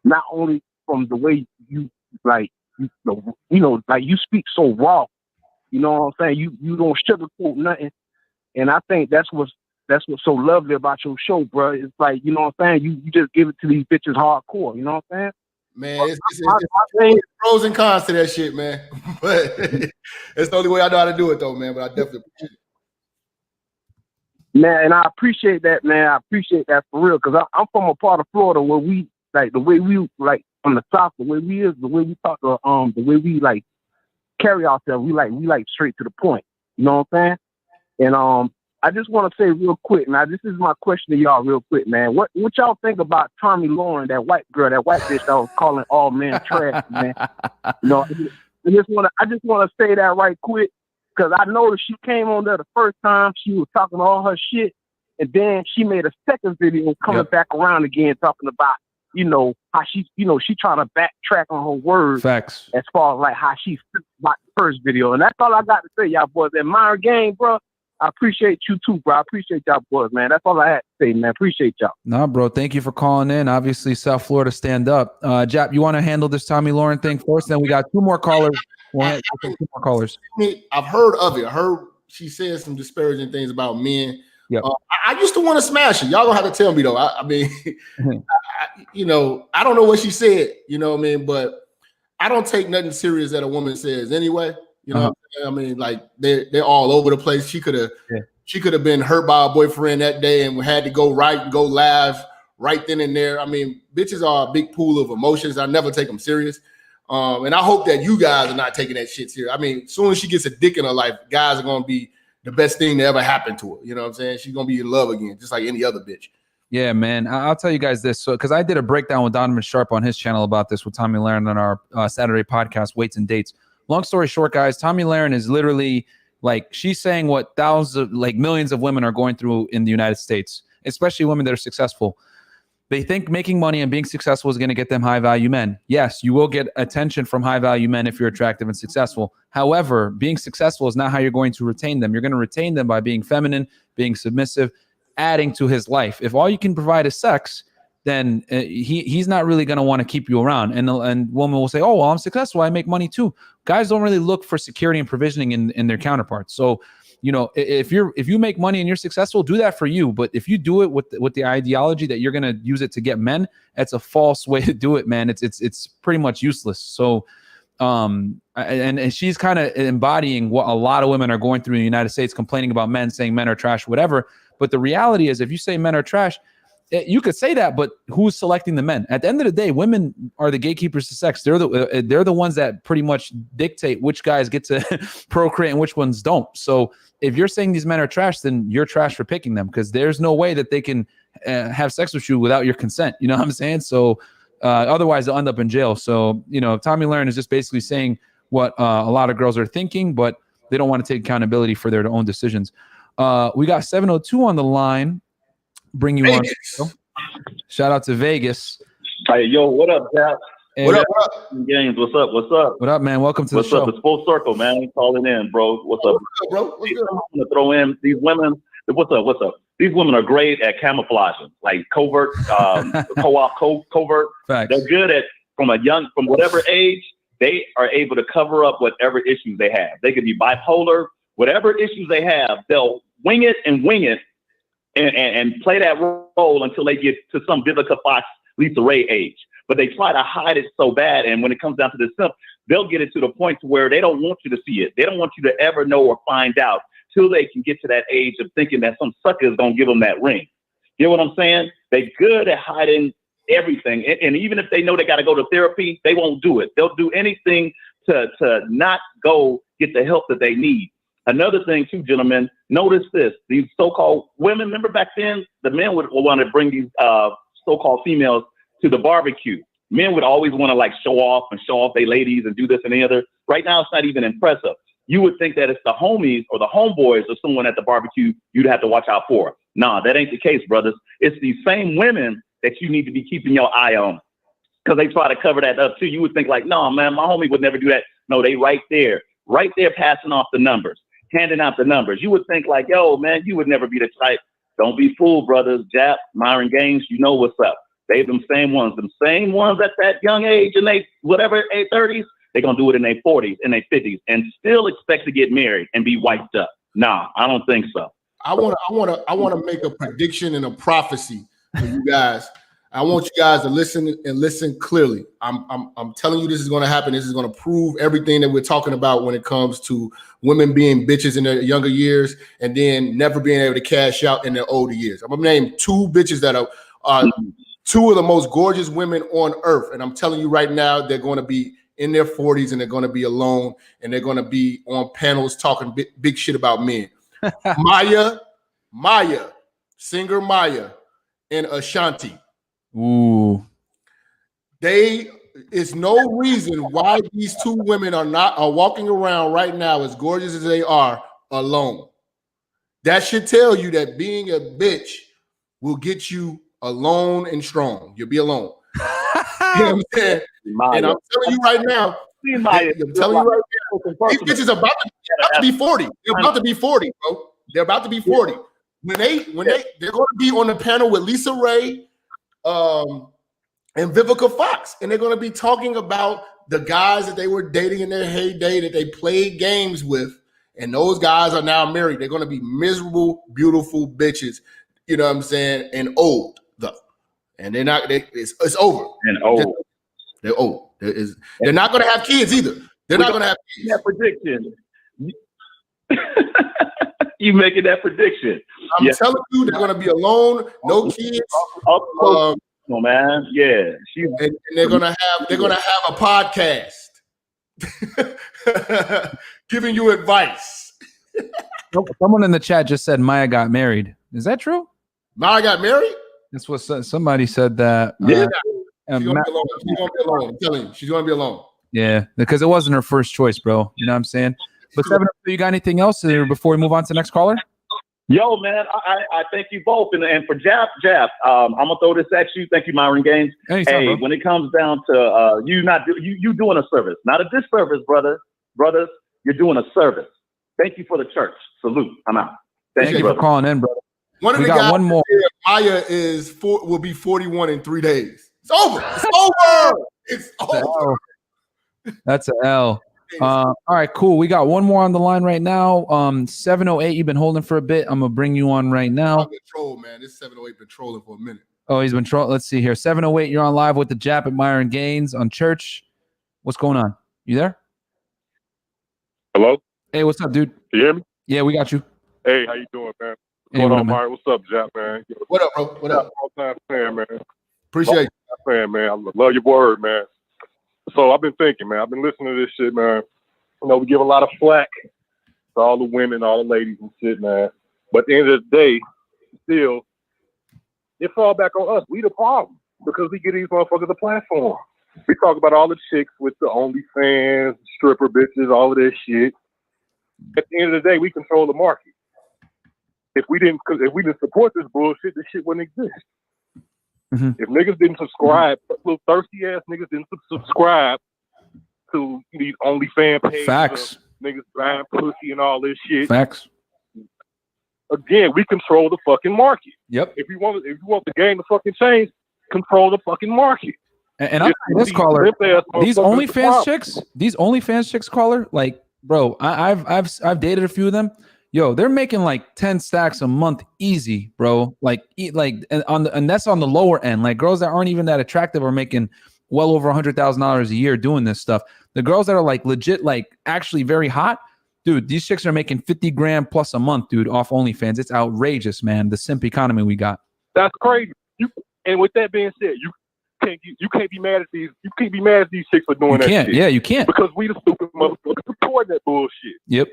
Not only from the way you you speak so raw. You know what I'm saying? You don't sugarcoat nothing, and I think that's what's so lovely about your show, bro. It's like, you know what I'm saying? You just give it to these bitches hardcore. You know what I'm saying? Man, it's pros and cons to that shit, man. But it's the only way I know how to do it, though, man. But I definitely appreciate it. Man, and I appreciate that, man. I appreciate that for real, because I'm from a part of Florida where we like the way we like from the South, the way we talk, the way we like carry ourselves. We like straight to the point. You know what I'm saying? And I just want to say real quick, now this is my question to y'all real quick, man. What y'all think about Tommy Lauren, that white girl, that white bitch that was calling all men trash, man? I just want to say that right quick, because I noticed she came on there the first time, she was talking all her shit, and then she made a second video coming back around again talking about, how she trying to backtrack on her words. Facts. As far as like how she felt about the first video. And that's all I got to say, y'all boys. Admire game, bro. I appreciate you too, bro. I appreciate y'all boys, man. That's all I had to say, man. Appreciate y'all. Nah, bro. Thank you for calling in. Obviously, South Florida, stand up. Jap, you want to handle this Tommy Lauren thing first? Then we got two more callers. Two more callers. I've heard of it. I heard she said some disparaging things about men. Yep. I used to want to smash it. Y'all gonna have to tell me though. I mean, I don't know what she said. You know what I mean? But I don't take nothing serious that a woman says anyway. You know what I'm saying? I mean, like they're all over the place. She could have been hurt by a boyfriend that day and had to go right and go live right then and there. I mean, bitches are a big pool of emotions. I never take them serious. And I hope that you guys are not taking that shit serious. I mean, as soon as she gets a dick in her life, guys are gonna be the best thing that ever happened to her. You know what I'm saying? She's gonna be in love again, just like any other bitch. Yeah, man. I'll tell you guys this. So, because I did a breakdown with Donovan Sharp on his channel about this with Tommy Lauren on our Saturday podcast, Weights and Dates. Long story short, guys, Tommy Lauren is literally like, she's saying what millions of women are going through in the United States, especially women that are successful. They think making money and being successful is going to get them high value men. Yes, you will get attention from high value men if you're attractive and successful. However, being successful is not how you're going to retain them. You're going to retain them by being feminine, being submissive, adding to his life. If all you can provide is sex, then he's not really going to want to keep you around. And women will say, oh, well, I'm successful, I make money too. Guys don't really look for security and provisioning in their counterparts. So, if you make money and you're successful, do that for you. But if you do it with the ideology that you're going to use it to get men, that's a false way to do it, man. It's pretty much useless. So, and she's kind of embodying what a lot of women are going through in the United States, complaining about men, saying men are trash, whatever. But the reality is, if you say men are trash, you could say that, but who's selecting the men? At the end of the day, women are the gatekeepers to sex. They're the ones that pretty much dictate which guys get to procreate and which ones don't. So if you're saying these men are trash, then you're trash for picking them, because there's no way that they can have sex with you without your consent. You know what I'm saying? So otherwise they'll end up in jail. So, Tommy Lauren is just basically saying what a lot of girls are thinking, but they don't want to take accountability for their own decisions. We got 702 on the line. Bring you Vegas. On. Shout out to Vegas. Hey, yo, what up, Jap? Hey, what up? Games, what's up? What's up? What up, man? Welcome to the show. What's up? It's full circle, man. We calling in, bro. What's up, bro? What's good? I'm gonna throw in these women. What's up? What's up? These women are great at camouflaging, like covert, covert. Facts. They're good at from whatever age, they are able to cover up whatever issues they have. They could be bipolar, Whatever issues they have, they'll wing it and play that role until they get to some Vivica Fox, Lisa Ray age. But they try to hide it so bad, and when it comes down to the simp, they'll get it to the point to where they don't want you to see it. They don't want you to ever know or find out till they can get to that age of thinking that some sucker is gonna give them that ring. You know what I'm saying? They're good at hiding everything, and even if they know they got to go to therapy, they won't do it. They'll do anything to not go get the help that they need. Another thing, too, gentlemen, notice this: these so-called women. Remember back then, the men would want to bring these so-called females to the barbecue. Men would always want to like show off their ladies and do this and the other. Right now, it's not even impressive. You would think that it's the homies or the homeboys or someone at the barbecue you'd have to watch out for. Nah, that ain't the case, brothers. It's these same women that you need to be keeping your eye on, because they try to cover that up too. You would think like, no, man, my homie would never do that. No, they right there passing off the numbers, handing out the numbers. You would think like, yo, man, you would never be the type. Don't be fooled, brothers. Jap, Myron Gaines, you know what's up. They them same ones at that young age, and they whatever 30s, they're gonna do it in their 40s, in their 50s, and still expect to get married and be wiped up. Nah, I don't think so. I wanna make a prediction and a prophecy for you guys. I want you guys to listen clearly. I'm telling you this is gonna happen. This is gonna prove everything that we're talking about when it comes to women being bitches in their younger years and then never being able to cash out in their older years. I'm gonna name two bitches that are two of the most gorgeous women on earth. And I'm telling you right now, they're going to be in their 40s and they're going to be alone and they're going to be on panels talking big shit about men. Maya, singer Maya, and Ashanti. Ooh. It's no reason why these two women are walking around right now as gorgeous as they are alone. That should tell you that being a bitch will get you alone and strong. You'll be alone. You know what I'm saying? And I'm telling you right now, these bitches are about to be 40. They're about to be 40, bro. They're about to be 40. When they're going to be on the panel with Lisa Ray and Vivica Fox, and they're going to be talking about the guys that they were dating in their heyday that they played games with, and those guys are now married. They're going to be miserable, beautiful bitches. You know what I'm saying? And old though, and they're not. It's over. And old. They're old. They're not going to have kids either. They're not going to have kids. That prediction. You making that prediction? I'm telling you, they're going to be alone, no kids. Oh man, yeah. And they're going to have a podcast, giving you advice. Someone in the chat just said Maya got married. Is that true? Maya got married? That's what somebody said that. Yeah. She's gonna be alone. She's gonna be alone. I'm telling you, she's gonna be alone. Yeah, because it wasn't her first choice, bro. You know what I'm saying? But 7, you got anything else before we move on to the next caller? Yo, man, I thank you both, and for Jap, I'm gonna throw this at you. Thank you, Myron Gaines. Hey, when it comes down to you doing a service, not a disservice, brothers. You're doing a service. Thank you for the church. Salute. I'm out. Thank you for calling in, brother. One of the guys, one more. Maya will be 41 in 3 days. It's over. It's over. It's over. That's an L. All right, cool. We got one more on the line right now. 708, you've been holding for a bit. I'm gonna bring you on right now. I've been trolling, man. This 708 been trolling for a minute. Oh, he's been trolling. Let's see here. 708, you're on live with the Jap at Myron Gaines on Church. What's going on? You there? Hello? Hey, what's up, dude? You hear me? Yeah, we got you. Hey, how you doing, man? Hey, What's going on, Myron? What's up, Jap, man? What up, bro? What up? All-time fan, man. Appreciate you. Fan, man. I love your word, man. So I've been thinking, man. I've been listening to this shit, man. You know, we give a lot of flack to all the women, all the ladies and shit, man. But at the end of the day, still, it fall back on us. We the problem because we give these motherfuckers a platform. We talk about all the chicks with the OnlyFans, stripper bitches, all of this shit. At the end of the day, we control the market. If we didn't support this bullshit, this shit wouldn't exist. Mm-hmm. If niggas didn't subscribe, little thirsty ass niggas didn't subscribe to these OnlyFans pages, facts, niggas buying pussy and all this shit. Facts. Again, we control the fucking market. Yep. If you want the game to fucking change, control the fucking market. And I'll tell you this, caller, these OnlyFans chicks, caller, like bro, I've dated a few of them. Yo, they're making like 10 stacks a month easy, bro. And that's on the lower end. Like girls that aren't even that attractive are making well over $100,000 a year doing this stuff. The girls that are like legit, like actually very hot, dude, these chicks are making 50 grand plus a month, dude, off OnlyFans. It's outrageous, man. The simp economy we got. That's crazy. And with that being said, you can't be mad at these. You can't be mad at these chicks for doing that shit. Yeah, you can't. Because we the stupid motherfuckers supporting that bullshit. Yep.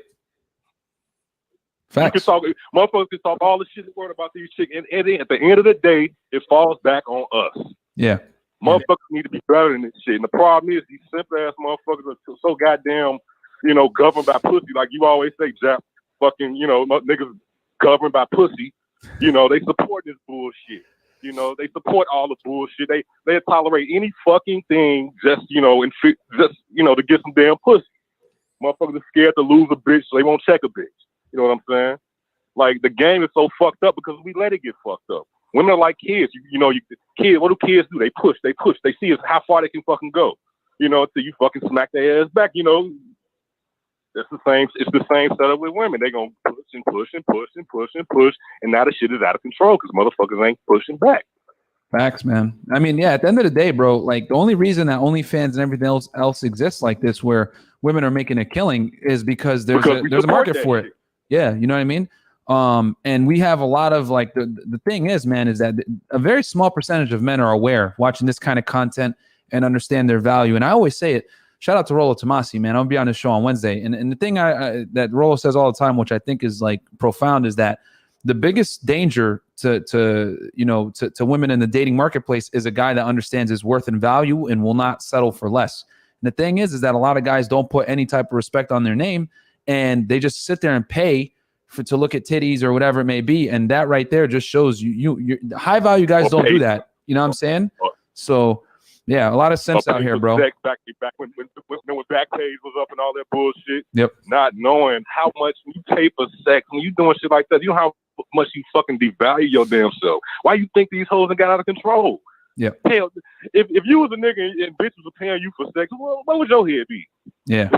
Facts. Motherfuckers can talk all the shit in the world about these chicks, and at the end of the day, it falls back on us. Yeah. Motherfuckers need to be better than this shit. And the problem is these simple ass motherfuckers are so goddamn, governed by pussy. Like you always say, Jap, fucking, niggas governed by pussy. They support this bullshit. They support all the bullshit. They tolerate any fucking thing just to get some damn pussy. Motherfuckers are scared to lose a bitch, so they won't check a bitch. You know what I'm saying? Like the game is so fucked up because we let it get fucked up. Women are like kids. Kids, what do kids do? They push. They see how far they can fucking go. Until you fucking smack their ass back. It's the same setup with women. They gonna push and push and push and push and push, and now the shit is out of control because motherfuckers ain't pushing back. Facts, man. I mean, yeah. At the end of the day, bro, like the only reason that OnlyFans and everything else exists like this, where women are making a killing, is because there's a market for it. Yeah, you know what I mean. And we have a lot of like the thing is, man, is that a very small percentage of men are aware watching this kind of content and understand their value. And I always say it. Shout out to Rollo Tomasi, man. I'll be on his show on Wednesday. And the thing that Rollo says all the time, which I think is like profound, is that the biggest danger to women in the dating marketplace is a guy that understands his worth and value and will not settle for less. And the thing is that a lot of guys don't put any type of respect on their name, and they just sit there and pay to look at titties or whatever it may be. And that right there just shows you high value guys don't do that. You know what I'm saying? So yeah, a lot of simps out here, bro. Back when Backpage was up and all that bullshit. Yep. Not knowing how much when you pay for sex, when you doing shit like that, you know how much you fucking devalue your damn self. Why you think these hoes got out of control? Yeah. Hell, if you was a nigga and bitches were paying you for sex, well, what would your head be? Yeah.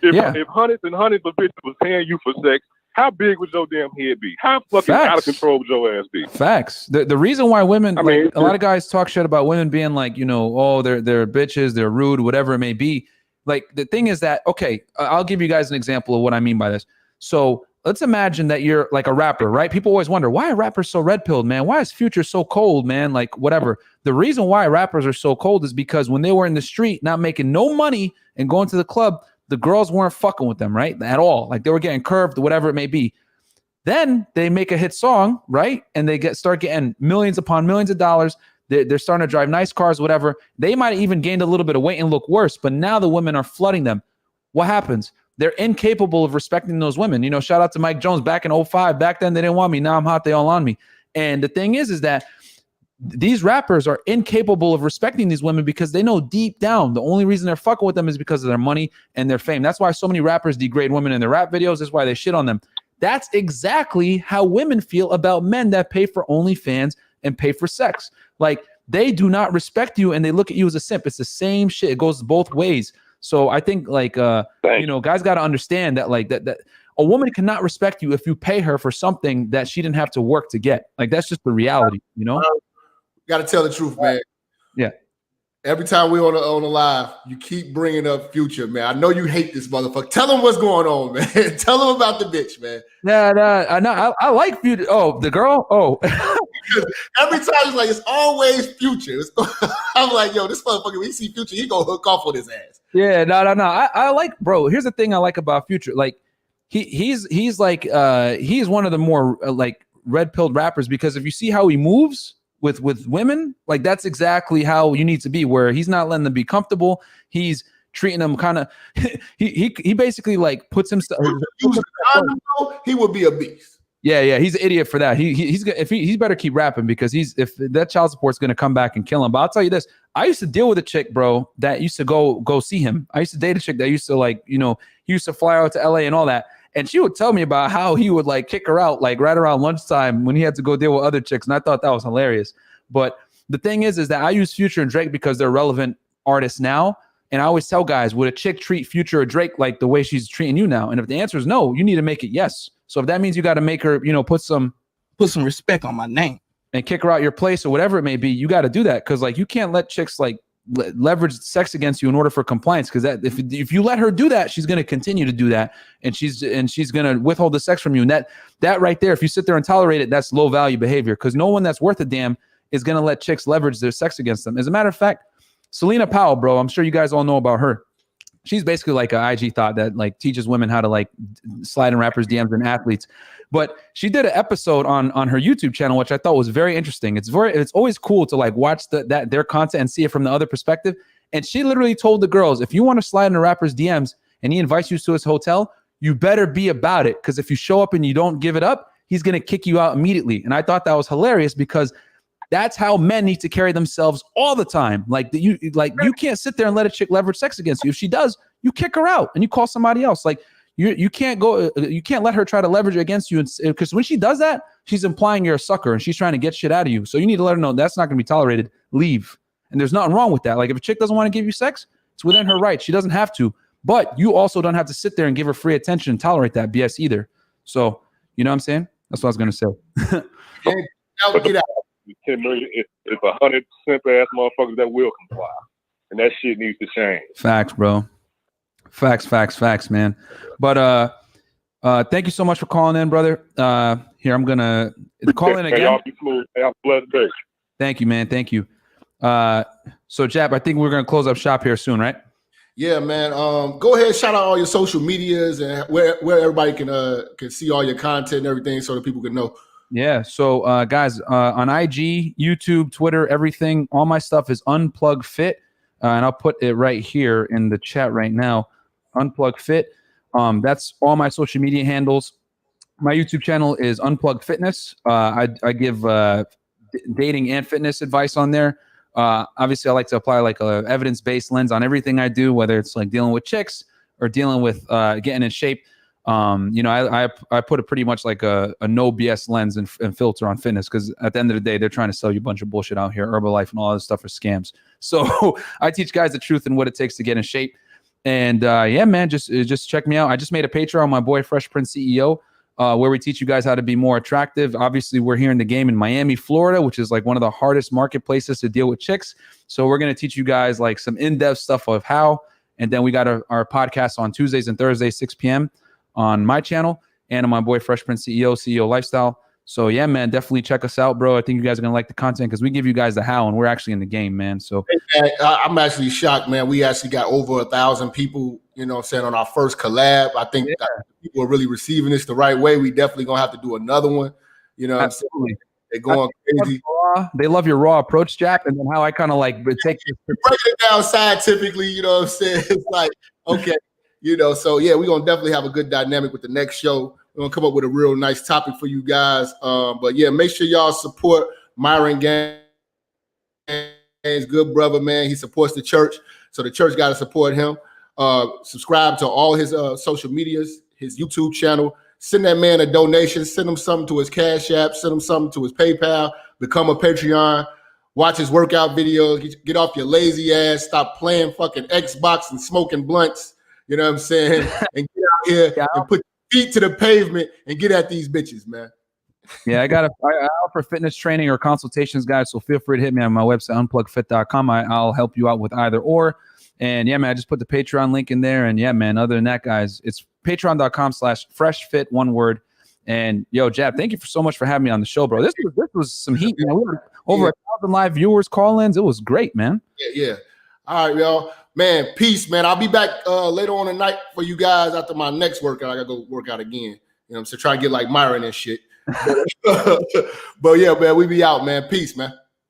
If hundreds and hundreds of bitches was paying you for sex, how big would your damn head be? How fucking out of control would your ass be? Facts. The reason why women, a lot of guys talk shit about women being like, oh, they're bitches, they're rude, whatever it may be. Like the thing is that, okay, I'll give you guys an example of what I mean by this. So let's imagine that you're like a rapper, right? People always wonder, why are rappers so red-pilled, man? Why is Future so cold, man? Like whatever. The reason why rappers are so cold is because when they were in the street, not making no money and going to the club, the girls weren't fucking with them, right? At all. Like they were getting curved, whatever it may be. Then they make a hit song, right? And they start getting millions upon millions of dollars. They're starting to drive nice cars, whatever. They might have even gained a little bit of weight and look worse, but now the women are flooding them. What happens? They're incapable of respecting those women. Shout out to Mike Jones back in 2005. Back then they didn't want me. Now I'm hot. They all on me. And the thing is that these rappers are incapable of respecting these women because they know deep down the only reason they're fucking with them is because of their money and their fame. That's why so many rappers degrade women in their rap videos. That's why they shit on them. That's exactly how women feel about men that pay for OnlyFans and pay for sex. Like they do not respect you and they look at you as a simp. It's the same shit. It goes both ways. So I think like, guys got to understand that like that a woman cannot respect you if you pay her for something that she didn't have to work to get. Like that's just the reality, Got to tell the truth, man. Yeah. Every time we're on the live, you keep bringing up Future, man. I know you hate this motherfucker. Tell him what's going on, man. Tell him about the bitch, man. I like Future. Oh, the girl? Oh. Every time it's like, it's always Future. I'm like, yo, this motherfucker, when he see Future, he gonna hook off on his ass. Yeah, no. I like, bro, here's the thing I like about Future. Like, he's one of the more like red-pilled rappers because if you see how he moves with women, like that's exactly how you need to be, where he's not letting them be comfortable. He's treating them kind of he basically like puts himself he would be a beast. Yeah, he's an idiot for that. He's better keep rapping because if that child support's gonna come back and kill him. But I'll tell you this, I used to deal with a chick, bro, that used to go see him. I used to date a chick that used to like, he used to fly out to LA and all that. And she would tell me about how he would like kick her out like right around lunchtime when he had to go deal with other chicks. And I thought that was hilarious. But the thing is that I use Future and Drake because they're relevant artists now. And I always tell guys, would a chick treat Future or Drake like the way she's treating you now? And if the answer is no, you need to make it yes. So if that means you got to make her, put some respect on my name and kick her out your place or whatever it may be, you got to do that. Cause like, you can't let chicks like leverage sex against you in order for compliance. Cause that if you let her do that, she's going to continue to do that. And she's going to withhold the sex from you. And that right there, if you sit there and tolerate it, that's low value behavior. Cause no one that's worth a damn is going to let chicks leverage their sex against them. As a matter of fact, Selena Powell, bro, I'm sure you guys all know about her. She's basically like an IG thought that like teaches women how to like slide in rappers' DMs and athletes. But she did an episode on her YouTube channel, which I thought was very interesting. It's always cool to like watch their content and see it from the other perspective. And she literally told the girls, if you want to slide in a rapper's DMs and he invites you to his hotel, you better be about it. Because if you show up and you don't give it up, he's going to kick you out immediately. And I thought that was hilarious because that's how men need to carry themselves all the time. You can't sit there and let a chick leverage sex against you. If she does, you kick her out and you call somebody else. Like you can't let her try to leverage it against you. Because when she does that, she's implying you're a sucker and she's trying to get shit out of you. So you need to let her know that's not going to be tolerated. Leave. And there's nothing wrong with that. Like if a chick doesn't want to give you sex, it's within her right. She doesn't have to. But you also don't have to sit there and give her free attention and tolerate that BS either. So you know what I'm saying? That's what I was going to say. Get out. 10 million. It's 100 simp ass motherfuckers that will comply, and that shit needs to change. Facts, bro. Facts, man. But thank you so much for calling in, brother. Here I'm gonna call in again. Y'all be smooth. Have a blessed day. Thank you, man. Thank you. So Jap, I think we're gonna close up shop here soon, right? Yeah, man. Go ahead, shout out all your social medias and where everybody can see all your content and everything, so that people can know. Yeah. So, guys, on IG, YouTube, Twitter, everything, all my stuff is Unplug Fit, and I'll put it right here in the chat right now. Unplug Fit. That's all my social media handles. My YouTube channel is Unplug Fitness. I give dating and fitness advice on there. Obviously, I like to apply like a evidence-based lens on everything I do, whether it's like dealing with chicks or dealing with getting in shape. I put it pretty much like a no BS lens and filter on fitness, because at the end of the day, they're trying to sell you a bunch of bullshit out here. Herbalife and all this stuff are scams. So I teach guys the truth and what it takes to get in shape. And yeah, man, just check me out. I just made a Patreon on my boy Fresh Prince CEO, where we teach you guys how to be more attractive. Obviously, we're here in the game in Miami, Florida, which is like one of the hardest marketplaces to deal with chicks. So we're going to teach you guys like some in-depth stuff of how. And then we got our podcast on Tuesdays and Thursdays, 6 p.m. on my channel and on my boy Fresh Prince CEO Lifestyle. So yeah, man, definitely check us out, bro. I think you guys are gonna like the content because we give you guys the how, and we're actually in the game, man. So hey, man, I'm actually shocked, man. We actually got over 1,000 people, you know what I'm saying, on our first collab. I think that people are really receiving this the right way. We definitely gonna have to do another one. You know what I'm saying? They're going crazy. They love your raw approach, Jap, and then how I kind of like take breaking it down scientifically, you know what I'm saying? It's like, okay. You know, so yeah, we're gonna definitely have a good dynamic with the next show. We're gonna come up with a real nice topic for you guys. But yeah, make sure y'all support Myron Gaines, good brother, man. He supports the church, so the church got to support him. Subscribe to all his social medias, his YouTube channel. Send that man a donation. Send him something to his Cash App. Send him something to his PayPal. Become a Patreon. Watch his workout videos. Get off your lazy ass. Stop playing fucking Xbox and smoking blunts. You know what I'm saying? And get out here and put your feet to the pavement and get at these bitches, man. Yeah, I offer fitness training or consultations, guys. So feel free to hit me on my website, unplugfit.com. I'll help you out with either or. And yeah, man, I just put the Patreon link in there. And yeah, man, other than that, guys, it's patreon.com/freshfit, one word. And yo, Jap, thank you so much for having me on the show, bro. This was some heat, man. We were over 1,000 live viewers, call-ins. It was great, man. Yeah. All right, y'all. Man, peace, man. I'll be back later on tonight for you guys after my next workout. I gotta go work out again. You know what I'm saying? Try to get like Myron and shit. But yeah, man, we be out, man. Peace, man.